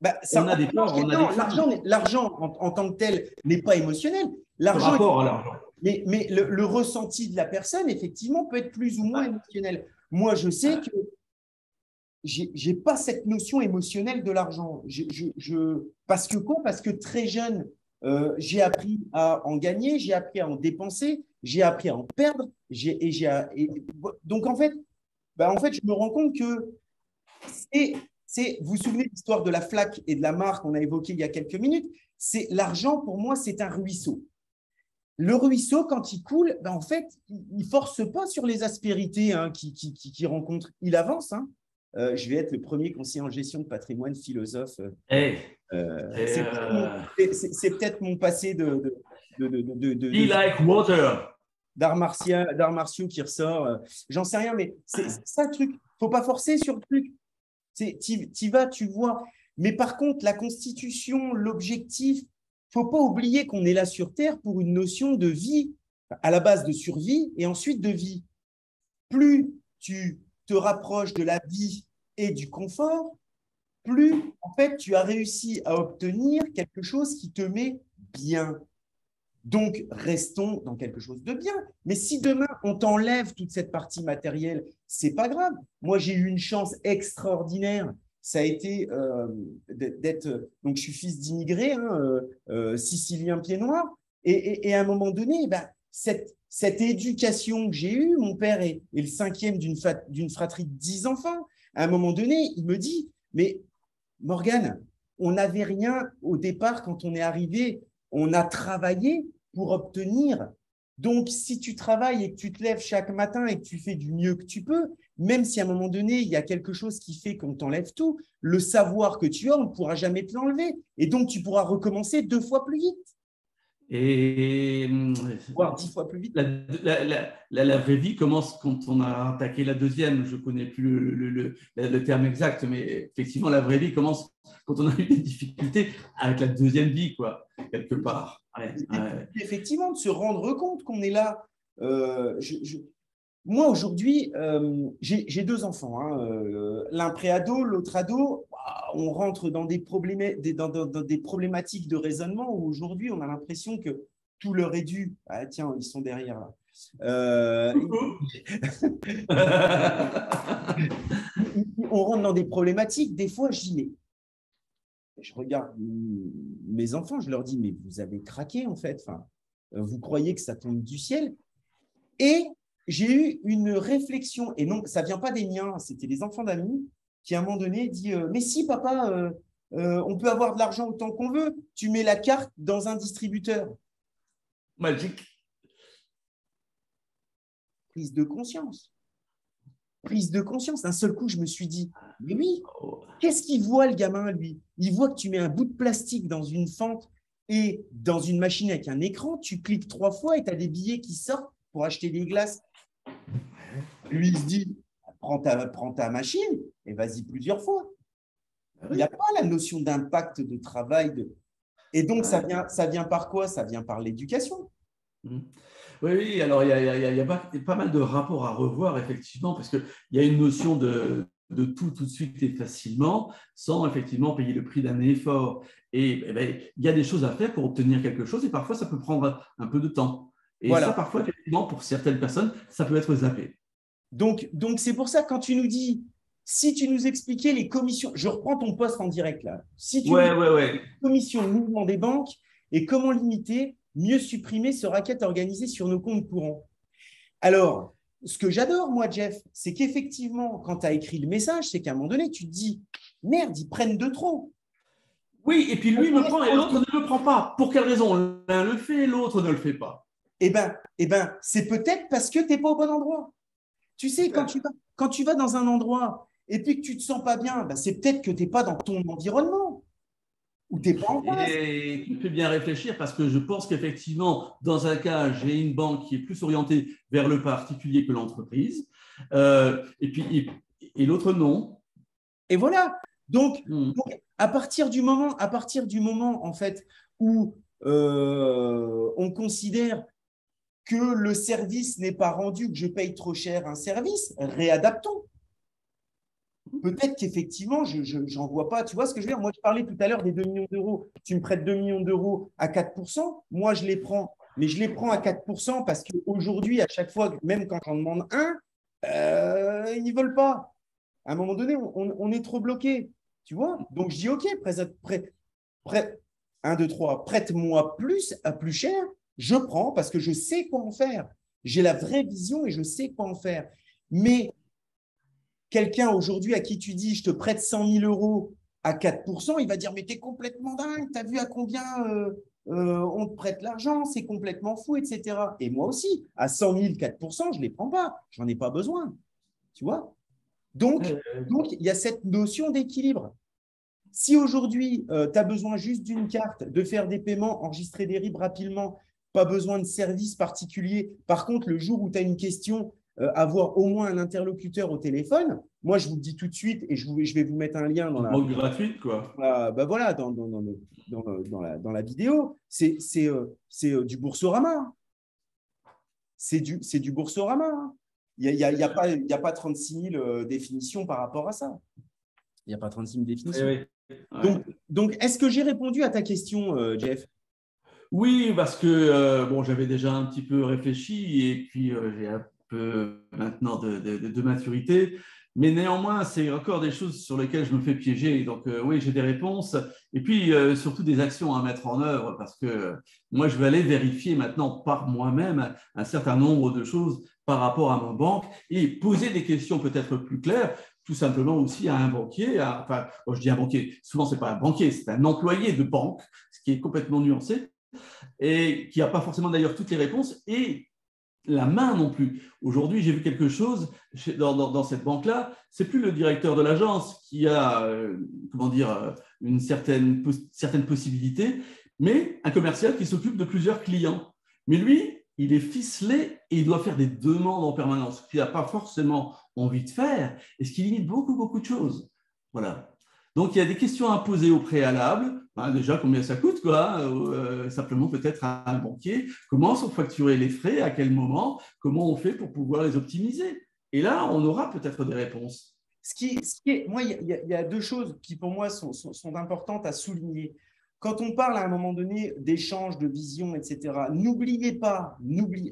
On a des peurs, on a des craintes. L'argent en tant que tel n'est pas émotionnel. L'argent, rapport à l'argent. Mais le ressenti de la personne, effectivement, peut être plus ou moins émotionnel. Moi, je sais que je n'ai pas cette notion émotionnelle de l'argent. Parce que quoi? Parce que très jeune, j'ai appris à en gagner, j'ai appris à en dépenser, j'ai appris à en perdre. Donc, en fait, je me rends compte que vous vous souvenez de l'histoire de la flaque et de la mare qu'on a évoquée il y a quelques minutes? L'argent, pour moi, c'est un ruisseau. Le ruisseau, quand il coule, en fait, il ne force pas sur les aspérités qu'il rencontre. Il avance. Je vais être le premier conseiller en gestion de patrimoine philosophe. C'est peut-être mon passé d'arts martiaux qui ressort. J'en sais rien, mais c'est ça le truc. Il ne faut pas forcer sur le truc. Tu vas, tu vois. Mais par contre, la constitution, l'objectif, il ne faut pas oublier qu'on est là sur Terre pour une notion de vie, à la base de survie et ensuite de vie. Plus tu te rapproches de la vie et du confort, plus en fait tu as réussi à obtenir quelque chose qui te met bien. Donc, restons dans quelque chose de bien. Mais si demain, on t'enlève toute cette partie matérielle, ce n'est pas grave. Moi, j'ai eu une chance extraordinaire. Ça a été d'être… Donc, je suis fils d'immigrés, sicilien pied noir. Et à un moment donné, cette éducation que j'ai eue, mon père est le cinquième d'une fratrie de 10 enfants. À un moment donné, il me dit, mais Morgane, on n'avait rien au départ quand on est arrivé. On a travaillé pour obtenir. Donc, si tu travailles et que tu te lèves chaque matin et que tu fais du mieux que tu peux, même si à un moment donné, il y a quelque chose qui fait qu'on t'enlève tout, le savoir que tu as, on ne pourra jamais te l'enlever. Et donc, tu pourras recommencer 2 fois plus vite. Et voire 10 fois plus vite. La vraie vie commence quand on a attaqué la deuxième. Je ne connais plus le terme exact, mais effectivement, la vraie vie commence quand on a eu des difficultés avec la deuxième vie, quoi, quelque part. Effectivement, de se rendre compte qu'on est là. Moi, aujourd'hui, j'ai 2 enfants, l'un préado, l'autre ado. On rentre dans des problématiques de raisonnement où aujourd'hui, on a l'impression que tout leur est dû. Ah, tiens, ils sont derrière là. On rentre dans des problématiques. Des fois, je regarde mes enfants, je leur dis, mais vous avez craqué en fait. Vous croyez que ça tombe du ciel. Et j'ai eu une réflexion, et non, ça ne vient pas des miens, c'était des enfants d'amis, qui à un moment donné dit mais si papa, on peut avoir de l'argent autant qu'on veut, tu mets la carte dans un distributeur. Magique. Prise de conscience. D'un seul coup, je me suis dit, mais oui, qu'est-ce qu'il voit le gamin, lui? Il voit que tu mets un bout de plastique dans une fente et dans une machine avec un écran, tu cliques 3 fois et tu as des billets qui sortent pour acheter des glaces. Lui, il se dit, prends ta machine et vas-y plusieurs fois. Il n'y a pas la notion d'impact de travail. Et donc, ça vient par quoi? Ça vient par l'éducation. Oui, alors il y a pas mal de rapports à revoir, effectivement, parce qu'il y a une notion de tout de suite et facilement, sans effectivement payer le prix d'un effort. Et il y a des choses à faire pour obtenir quelque chose, et parfois, ça peut prendre un peu de temps. Et voilà. Ça, parfois, effectivement, pour certaines personnes, ça peut être zappé. Donc c'est pour ça, quand tu nous dis, si tu nous expliquais les commissions, je reprends ton poste en direct là, si tu nous les commissions de mouvement des banques et comment limiter, mieux supprimer ce racket organisé sur nos comptes courants. Alors, ce que j'adore, moi, Jeff, c'est qu'effectivement, quand tu as écrit le message, c'est qu'à un moment donné, tu te dis, merde, ils prennent de trop. Oui, et puis lui me prend et l'autre ne me prend pas. Pour quelle raison? L'un le fait et l'autre ne le fait pas. Eh ben, c'est peut-être parce que tu n'es pas au bon endroit. Tu sais, quand tu vas dans un endroit et puis que tu ne te sens pas bien, ben c'est peut-être que tu n'es pas dans ton environnement ou tu n'es pas en face. Et tu me fais bien réfléchir parce que je pense qu'effectivement, dans un cas, j'ai une banque qui est plus orientée vers le particulier que l'entreprise. Et puis, et l'autre, non. Et voilà. Donc, à partir du moment en fait, où on considère que le service n'est pas rendu, que je paye trop cher un service, réadaptons. Peut-être qu'effectivement, je n'en vois pas. Tu vois ce que je veux dire? Moi, je parlais tout à l'heure des 2 millions d'euros. Tu me prêtes 2 millions d'euros à 4%. Moi, je les prends. Mais je les prends à 4% parce qu'aujourd'hui, à chaque fois, même quand j'en demande un, ils ne veulent pas. À un moment donné, on est trop bloqué. Tu vois? Donc, je dis OK, prête 1, 2, 3, prête-moi plus à plus cher. Je prends parce que je sais quoi en faire. J'ai la vraie vision et je sais quoi en faire. Mais quelqu'un aujourd'hui à qui tu dis je te prête 100 000 euros à 4%, il va dire mais t'es complètement dingue, t'as vu à combien on te prête l'argent, c'est complètement fou, etc. Et moi aussi, à 100 000, 4%, je ne les prends pas, j'en ai pas besoin. Tu vois? Donc, il y a cette notion d'équilibre. Si aujourd'hui, tu as besoin juste d'une carte, de faire des paiements, enregistrer des RIB rapidement, pas besoin de service particulier. Par contre, le jour où tu as une question, avoir au moins un interlocuteur au téléphone, moi, je vous le dis tout de suite et je vais vous mettre un lien dans Une la… banque gratuite, quoi. bah voilà, dans la vidéo, c'est du Boursorama. C'est du Boursorama. Il n'y a pas 36 000 définitions par rapport à ça. Il n'y a pas 36 000 définitions. Oui, oui. Donc est-ce que j'ai répondu à ta question, Jeff? Oui, parce que bon, j'avais déjà un petit peu réfléchi et puis j'ai un peu maintenant de maturité. Mais néanmoins, c'est encore des choses sur lesquelles je me fais piéger. Donc oui, j'ai des réponses et puis surtout des actions à mettre en œuvre parce que moi, je vais aller vérifier maintenant par moi-même un certain nombre de choses par rapport à ma banque et poser des questions peut-être plus claires, tout simplement aussi à un banquier. Enfin, je dis un banquier, souvent, ce n'est pas un banquier, c'est un employé de banque, ce qui est complètement nuancé et qui n'a pas forcément d'ailleurs toutes les réponses et la main non plus. Aujourd'hui, j'ai vu quelque chose dans cette banque-là, c'est plus le directeur de l'agence qui a comment dire, une certaine possibilité, mais un commercial qui s'occupe de plusieurs clients. Mais lui, il est ficelé et il doit faire des demandes en permanence, ce qu'il n'a pas forcément envie de faire et ce qui limite beaucoup, beaucoup de choses. Voilà. Donc, il y a des questions à poser au préalable. Déjà, combien ça coûte, quoi, simplement peut-être à un banquier. Comment sont facturés les frais, à quel moment, comment on fait pour pouvoir les optimiser. Et là, on aura peut-être des réponses. Moi, il y a deux choses qui, pour moi, sont importantes à souligner. Quand on parle à un moment donné d'échange, de vision, etc., n'oubliez pas,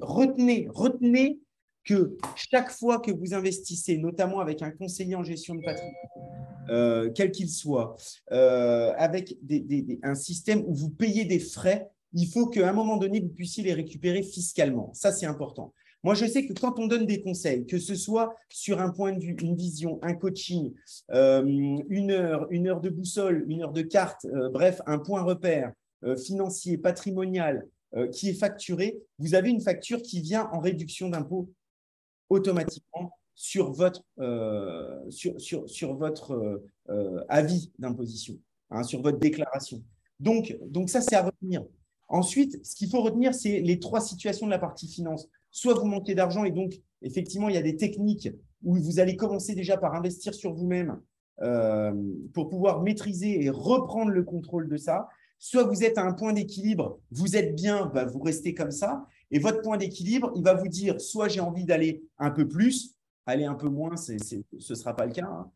retenez que chaque fois que vous investissez, notamment avec un conseiller en gestion de patrimoine, quel qu'il soit, avec un système où vous payez des frais, il faut qu'à un moment donné, vous puissiez les récupérer fiscalement. Ça, c'est important. Moi, je sais que quand on donne des conseils, que ce soit sur un point de vue, une vision, un coaching, une heure de boussole, une heure de carte, bref, un point repère financier, patrimonial, qui est facturé, vous avez une facture qui vient en réduction d'impôt automatiquement sur votre avis d'imposition, hein, sur votre déclaration. Donc ça, c'est à retenir. Ensuite, ce qu'il faut retenir, c'est les trois situations de la partie finance. Soit vous manquez d'argent et donc, effectivement, il y a des techniques où vous allez commencer déjà par investir sur vous-même pour pouvoir maîtriser et reprendre le contrôle de ça. Soit vous êtes à un point d'équilibre, vous êtes bien, bah, vous restez comme ça. Et votre point d'équilibre, il va vous dire soit j'ai envie d'aller un peu plus, aller un peu moins, ce ne sera pas le cas. Hein.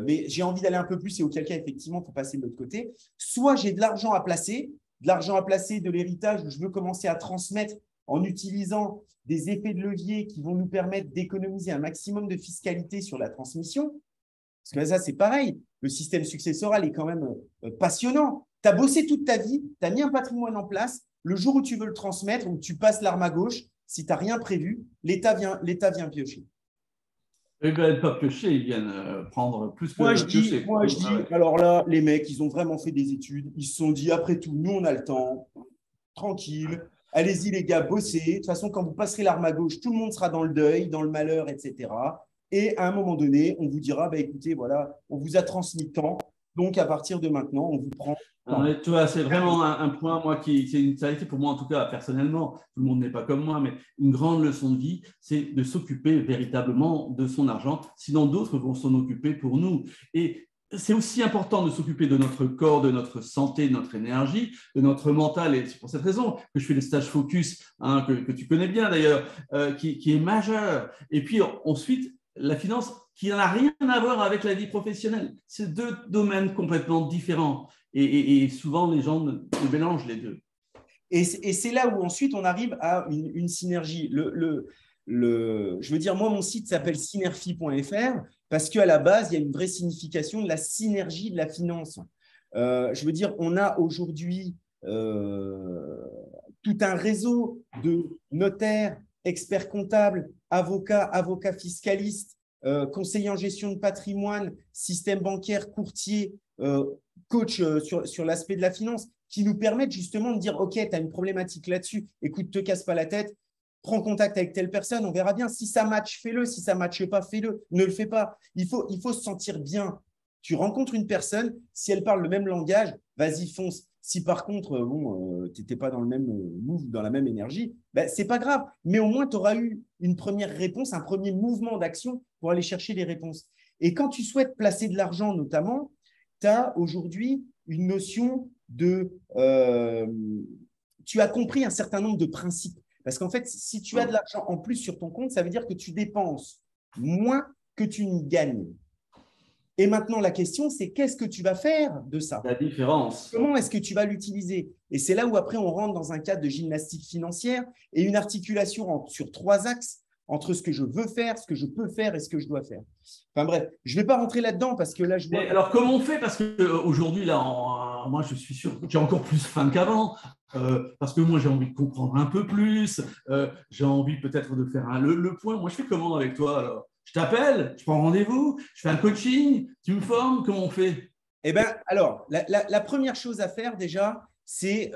Mais j'ai envie d'aller un peu plus et auquel cas, effectivement, il faut passer de l'autre côté. Soit j'ai de l'argent à placer, de l'héritage où je veux commencer à transmettre en utilisant des effets de levier qui vont nous permettre d'économiser un maximum de fiscalité sur la transmission. Parce que ça, c'est pareil. Le système successoral est quand même passionnant. Tu as bossé toute ta vie, tu as mis un patrimoine en place. Le jour où tu veux le transmettre, où tu passes l'arme à gauche, si tu n'as rien prévu, l'État vient piocher. Ils ne viennent pas piocher, ils viennent prendre plus Moi, que piocher. je dis, alors là, les mecs, ils ont vraiment fait des études. Ils se sont dit, après tout, nous, on a le temps, tranquille. Allez-y, les gars, bossez. De toute façon, quand vous passerez l'arme à gauche, tout le monde sera dans le deuil, dans le malheur, etc. Et à un moment donné, on vous dira, bah, écoutez, voilà, on vous a transmis tant. Donc, à partir de maintenant, on vous prend tant. Tu vois, c'est vraiment un point, moi, ça a été pour moi, en tout cas, personnellement, tout le monde n'est pas comme moi, mais une grande leçon de vie, c'est de s'occuper véritablement de son argent, sinon d'autres vont s'en occuper pour nous. Et c'est aussi important de s'occuper de notre corps, de notre santé, de notre énergie, de notre mental. Et c'est pour cette raison que je fais le stage Focus, hein, que tu connais bien d'ailleurs, qui est majeur. Et puis ensuite, la finance qui n'a rien à voir avec la vie professionnelle. C'est deux domaines complètement différents. Et souvent, les gens mélangent les deux. Et c'est là où ensuite on arrive à une synergie. Je veux dire, moi, mon site s'appelle synergie.fr parce qu'à la base, il y a une vraie signification de la synergie de la finance. Je veux dire, on a aujourd'hui tout un réseau de notaires, experts comptables, avocats fiscalistes, conseillers en gestion de patrimoine, système bancaire, courtier, coach sur l'aspect de la finance, qui nous permettent justement de dire, OK, tu as une problématique là-dessus, écoute, te casse pas la tête, prends contact avec telle personne, on verra bien. Si ça match, fais-le. Si ça ne matche pas, fais-le. Ne le fais pas. Il faut se sentir bien. Tu rencontres une personne, si elle parle le même langage, vas-y, fonce. Si par contre, tu n'étais pas dans le même move, dans la même énergie, ben, ce n'est pas grave. Mais au moins, tu auras eu une première réponse, un premier mouvement d'action pour aller chercher les réponses. Et quand tu souhaites placer de l'argent, notamment, tu as aujourd'hui une notion de… tu as compris un certain nombre de principes. Parce qu'en fait, si tu as de l'argent en plus sur ton compte, ça veut dire que tu dépenses moins que tu n'y gagnes. Et maintenant, la question, c'est qu'est-ce que tu vas faire de ça? La différence. Comment est-ce que tu vas l'utiliser? Et c'est là où après, on rentre dans un cadre de gymnastique financière et une articulation sur 3 axes entre ce que je veux faire, ce que je peux faire et ce que je dois faire. Enfin bref, je ne vais pas rentrer là-dedans parce que là, je vois… Mais alors, comment on fait? Parce qu'aujourd'hui, là, moi, je suis sûr que j'ai encore plus faim qu'avant. Parce que moi, j'ai envie de comprendre un peu plus. J'ai envie peut-être de faire le point. Moi, je fais comment avec toi alors? Je t'appelle, je prends rendez-vous, je fais un coaching, tu me formes, comment on fait? Eh bien, alors, la première chose à faire déjà, c'est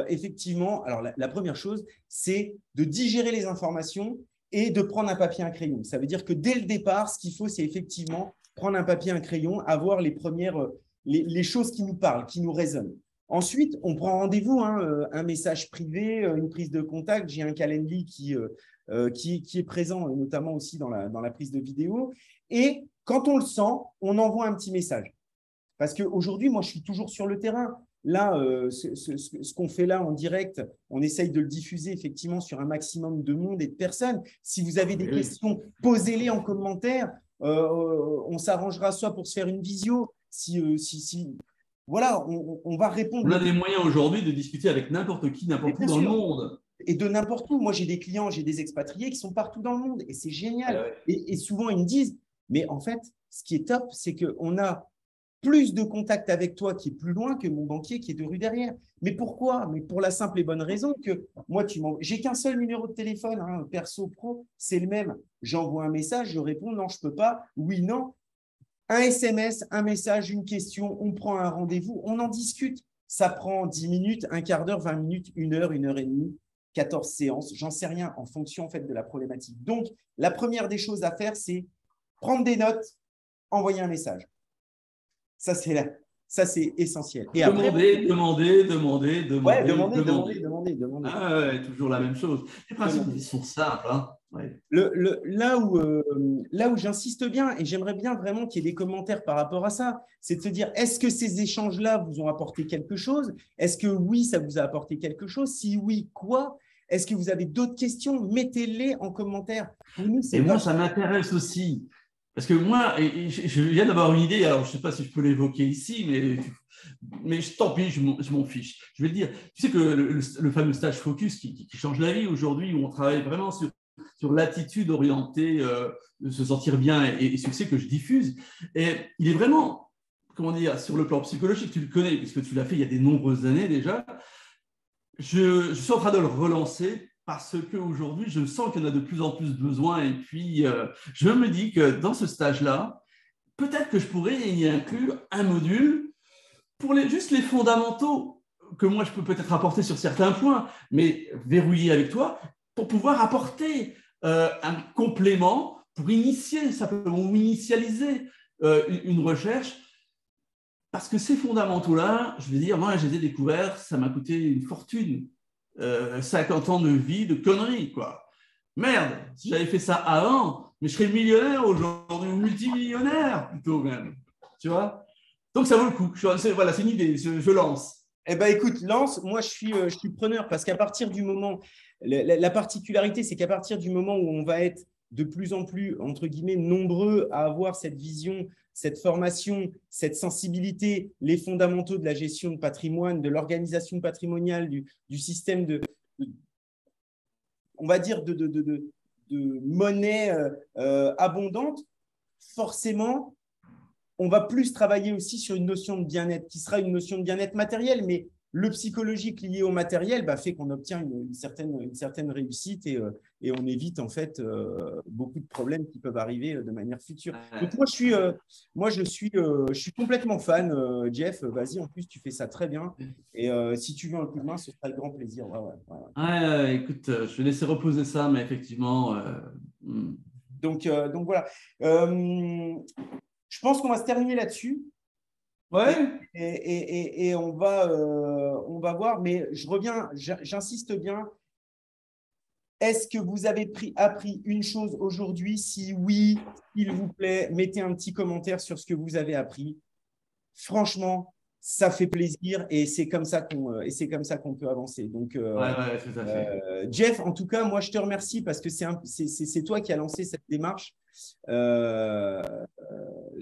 effectivement, alors la première chose, c'est de digérer les informations et de prendre un papier et un crayon. Ça veut dire que dès le départ, ce qu'il faut, c'est effectivement prendre un papier et un crayon, avoir les premières, les choses qui nous parlent, qui nous résonnent. Ensuite, on prend rendez-vous, hein, un message privé, une prise de contact. J'ai un Calendly qui est présent, notamment aussi dans la prise de vidéo. Et quand on le sent, on envoie un petit message. Parce qu'aujourd'hui, moi, je suis toujours sur le terrain. Là, ce qu'on fait là en direct, on essaye de le diffuser effectivement sur un maximum de monde et de personnes. Si vous avez des questions, posez-les en commentaire. On s'arrangera soit pour se faire une visio. Voilà, on va répondre. On a des moyens aujourd'hui de discuter avec n'importe qui, n'importe où dans le monde. Et de n'importe où. Moi, j'ai des clients, j'ai des expatriés qui sont partout dans le monde et c'est génial. Et souvent, ils me disent, mais en fait, ce qui est top, c'est qu'on a plus de contact avec toi qui est plus loin que mon banquier qui est 2 rues derrière. Mais pourquoi? Mais pour la simple et bonne raison que moi, j'ai qu'un seul numéro de téléphone, hein, perso, pro, c'est le même. J'envoie un message, je réponds, non, je ne peux pas, oui, non. Un SMS, un message, une question, on prend un rendez-vous, on en discute. Ça prend 10 minutes, un quart d'heure, 20 minutes, 1 heure, 1 heure et demie, 14 séances, j'en sais rien en fonction en fait, de la problématique. Donc, la première des choses à faire, c'est prendre des notes, envoyer un message. Ça, c'est essentiel. Et demander. Ouais, demander. Ah ouais, toujours la même chose. Les principes, ils sont simples. Hein. Ouais. Là où j'insiste bien, et j'aimerais bien vraiment qu'il y ait des commentaires par rapport à ça, c'est de se dire, est-ce que ces échanges-là vous ont apporté quelque chose? Est-ce que oui, ça vous a apporté quelque chose? Si oui, quoi? Est-ce que vous avez d'autres questions? Mettez-les en commentaire. Et moi, ça m'intéresse aussi. Parce que moi, je viens d'avoir une idée, alors je ne sais pas si je peux l'évoquer ici, mais tant pis, je m'en fiche. Je vais le dire. Tu sais que le fameux stage Focus qui change la vie aujourd'hui, où on travaille vraiment sur l'attitude orientée, de se sentir bien et succès que je diffuse, et il est vraiment, comment dire, sur le plan psychologique, tu le connais, puisque tu l'as fait il y a de nombreuses années déjà. Je suis en train de le relancer parce qu'aujourd'hui, je sens qu'il y en a de plus en plus besoin. Et puis, je me dis que dans ce stage-là, peut-être que je pourrais y inclure un module pour juste les fondamentaux que moi, je peux peut-être apporter sur certains points, mais verrouiller avec toi pour pouvoir apporter un complément pour initier simplement ou initialiser une recherche. Parce que ces fondamentaux-là, je veux dire, moi, je les ai découverts, ça m'a coûté une fortune. 50 ans de vie, de conneries, quoi. Merde, si j'avais fait ça avant, mais je serais millionnaire aujourd'hui, ou multimillionnaire plutôt même. Tu vois? Donc, ça vaut le coup. Voilà, c'est une idée, je lance. Eh bien, écoute, lance, moi, je suis preneur parce qu'à partir du moment, la particularité, c'est qu'à partir du moment où on va être de plus en plus, entre guillemets, nombreux à avoir cette vision, cette formation, cette sensibilité, les fondamentaux de la gestion de patrimoine, de l'organisation patrimoniale, du système on va dire, de monnaie abondante, forcément, on va plus travailler aussi sur une notion de bien-être qui sera une notion de bien-être matériel, mais le psychologique lié au matériel fait qu'on obtient une certaine réussite et on évite en fait beaucoup de problèmes qui peuvent arriver de manière future. Donc moi, je suis complètement fan, Jeff. Vas-y, en plus, tu fais ça très bien. Et si tu veux un coup de main, ce sera avec grand plaisir. Écoute, je vais laisser reposer ça, mais effectivement… Donc voilà. Je pense qu'on va se terminer là-dessus. Ouais. Et on va voir, mais je reviens, j'insiste bien. Est-ce que vous avez appris une chose aujourd'hui? Si oui, s'il vous plaît, mettez un petit commentaire sur ce que vous avez appris. Franchement, ça fait plaisir et c'est comme ça qu'on peut avancer. Donc, ouais, tout à fait. Jeff, en tout cas, moi, je te remercie parce que c'est toi qui as lancé cette démarche.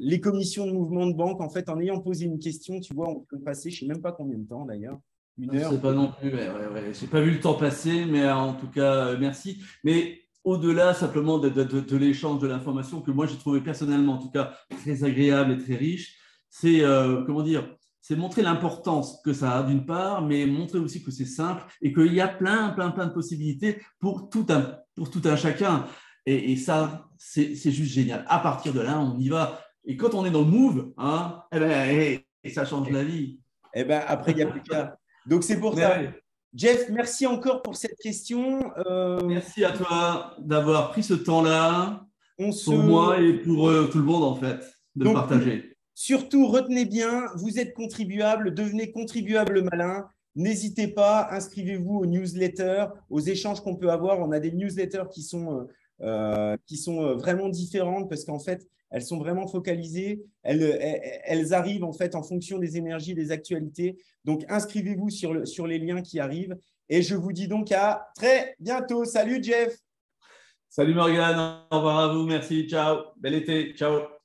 Les commissions de mouvement de banque, en fait, en ayant posé une question, tu vois, on peut passer, je ne sais même pas combien de temps d'ailleurs. Je ne sais pas non plus, mais je n'ai pas vu le temps passer, mais en tout cas, merci. Mais au-delà simplement de l'échange de l'information que moi j'ai trouvé personnellement, en tout cas, très agréable et très riche, c'est c'est montrer l'importance que ça a d'une part, mais montrer aussi que c'est simple et qu'il y a plein de possibilités pour tout un chacun. Et ça, c'est juste génial. À partir de là, on y va. Et quand on est dans le move, hein, ça change la vie. Après, il n'y a plus qu'à. Donc, c'est pour ça. Jeff, merci encore pour cette question. Merci à toi d'avoir pris ce temps-là pour moi et pour tout le monde, en fait, de le partager. Surtout, retenez bien, vous êtes contribuable, devenez contribuable malin. N'hésitez pas, inscrivez-vous aux newsletters, aux échanges qu'on peut avoir. On a des newsletters qui sont vraiment différentes parce qu'en fait, elles sont vraiment focalisées. Elles arrivent en fait en fonction des énergies, des actualités. Donc, inscrivez-vous sur les liens qui arrivent. Et je vous dis donc à très bientôt. Salut Jeff. Salut Morgane, au revoir à vous. Merci. Ciao. Bel été. Ciao.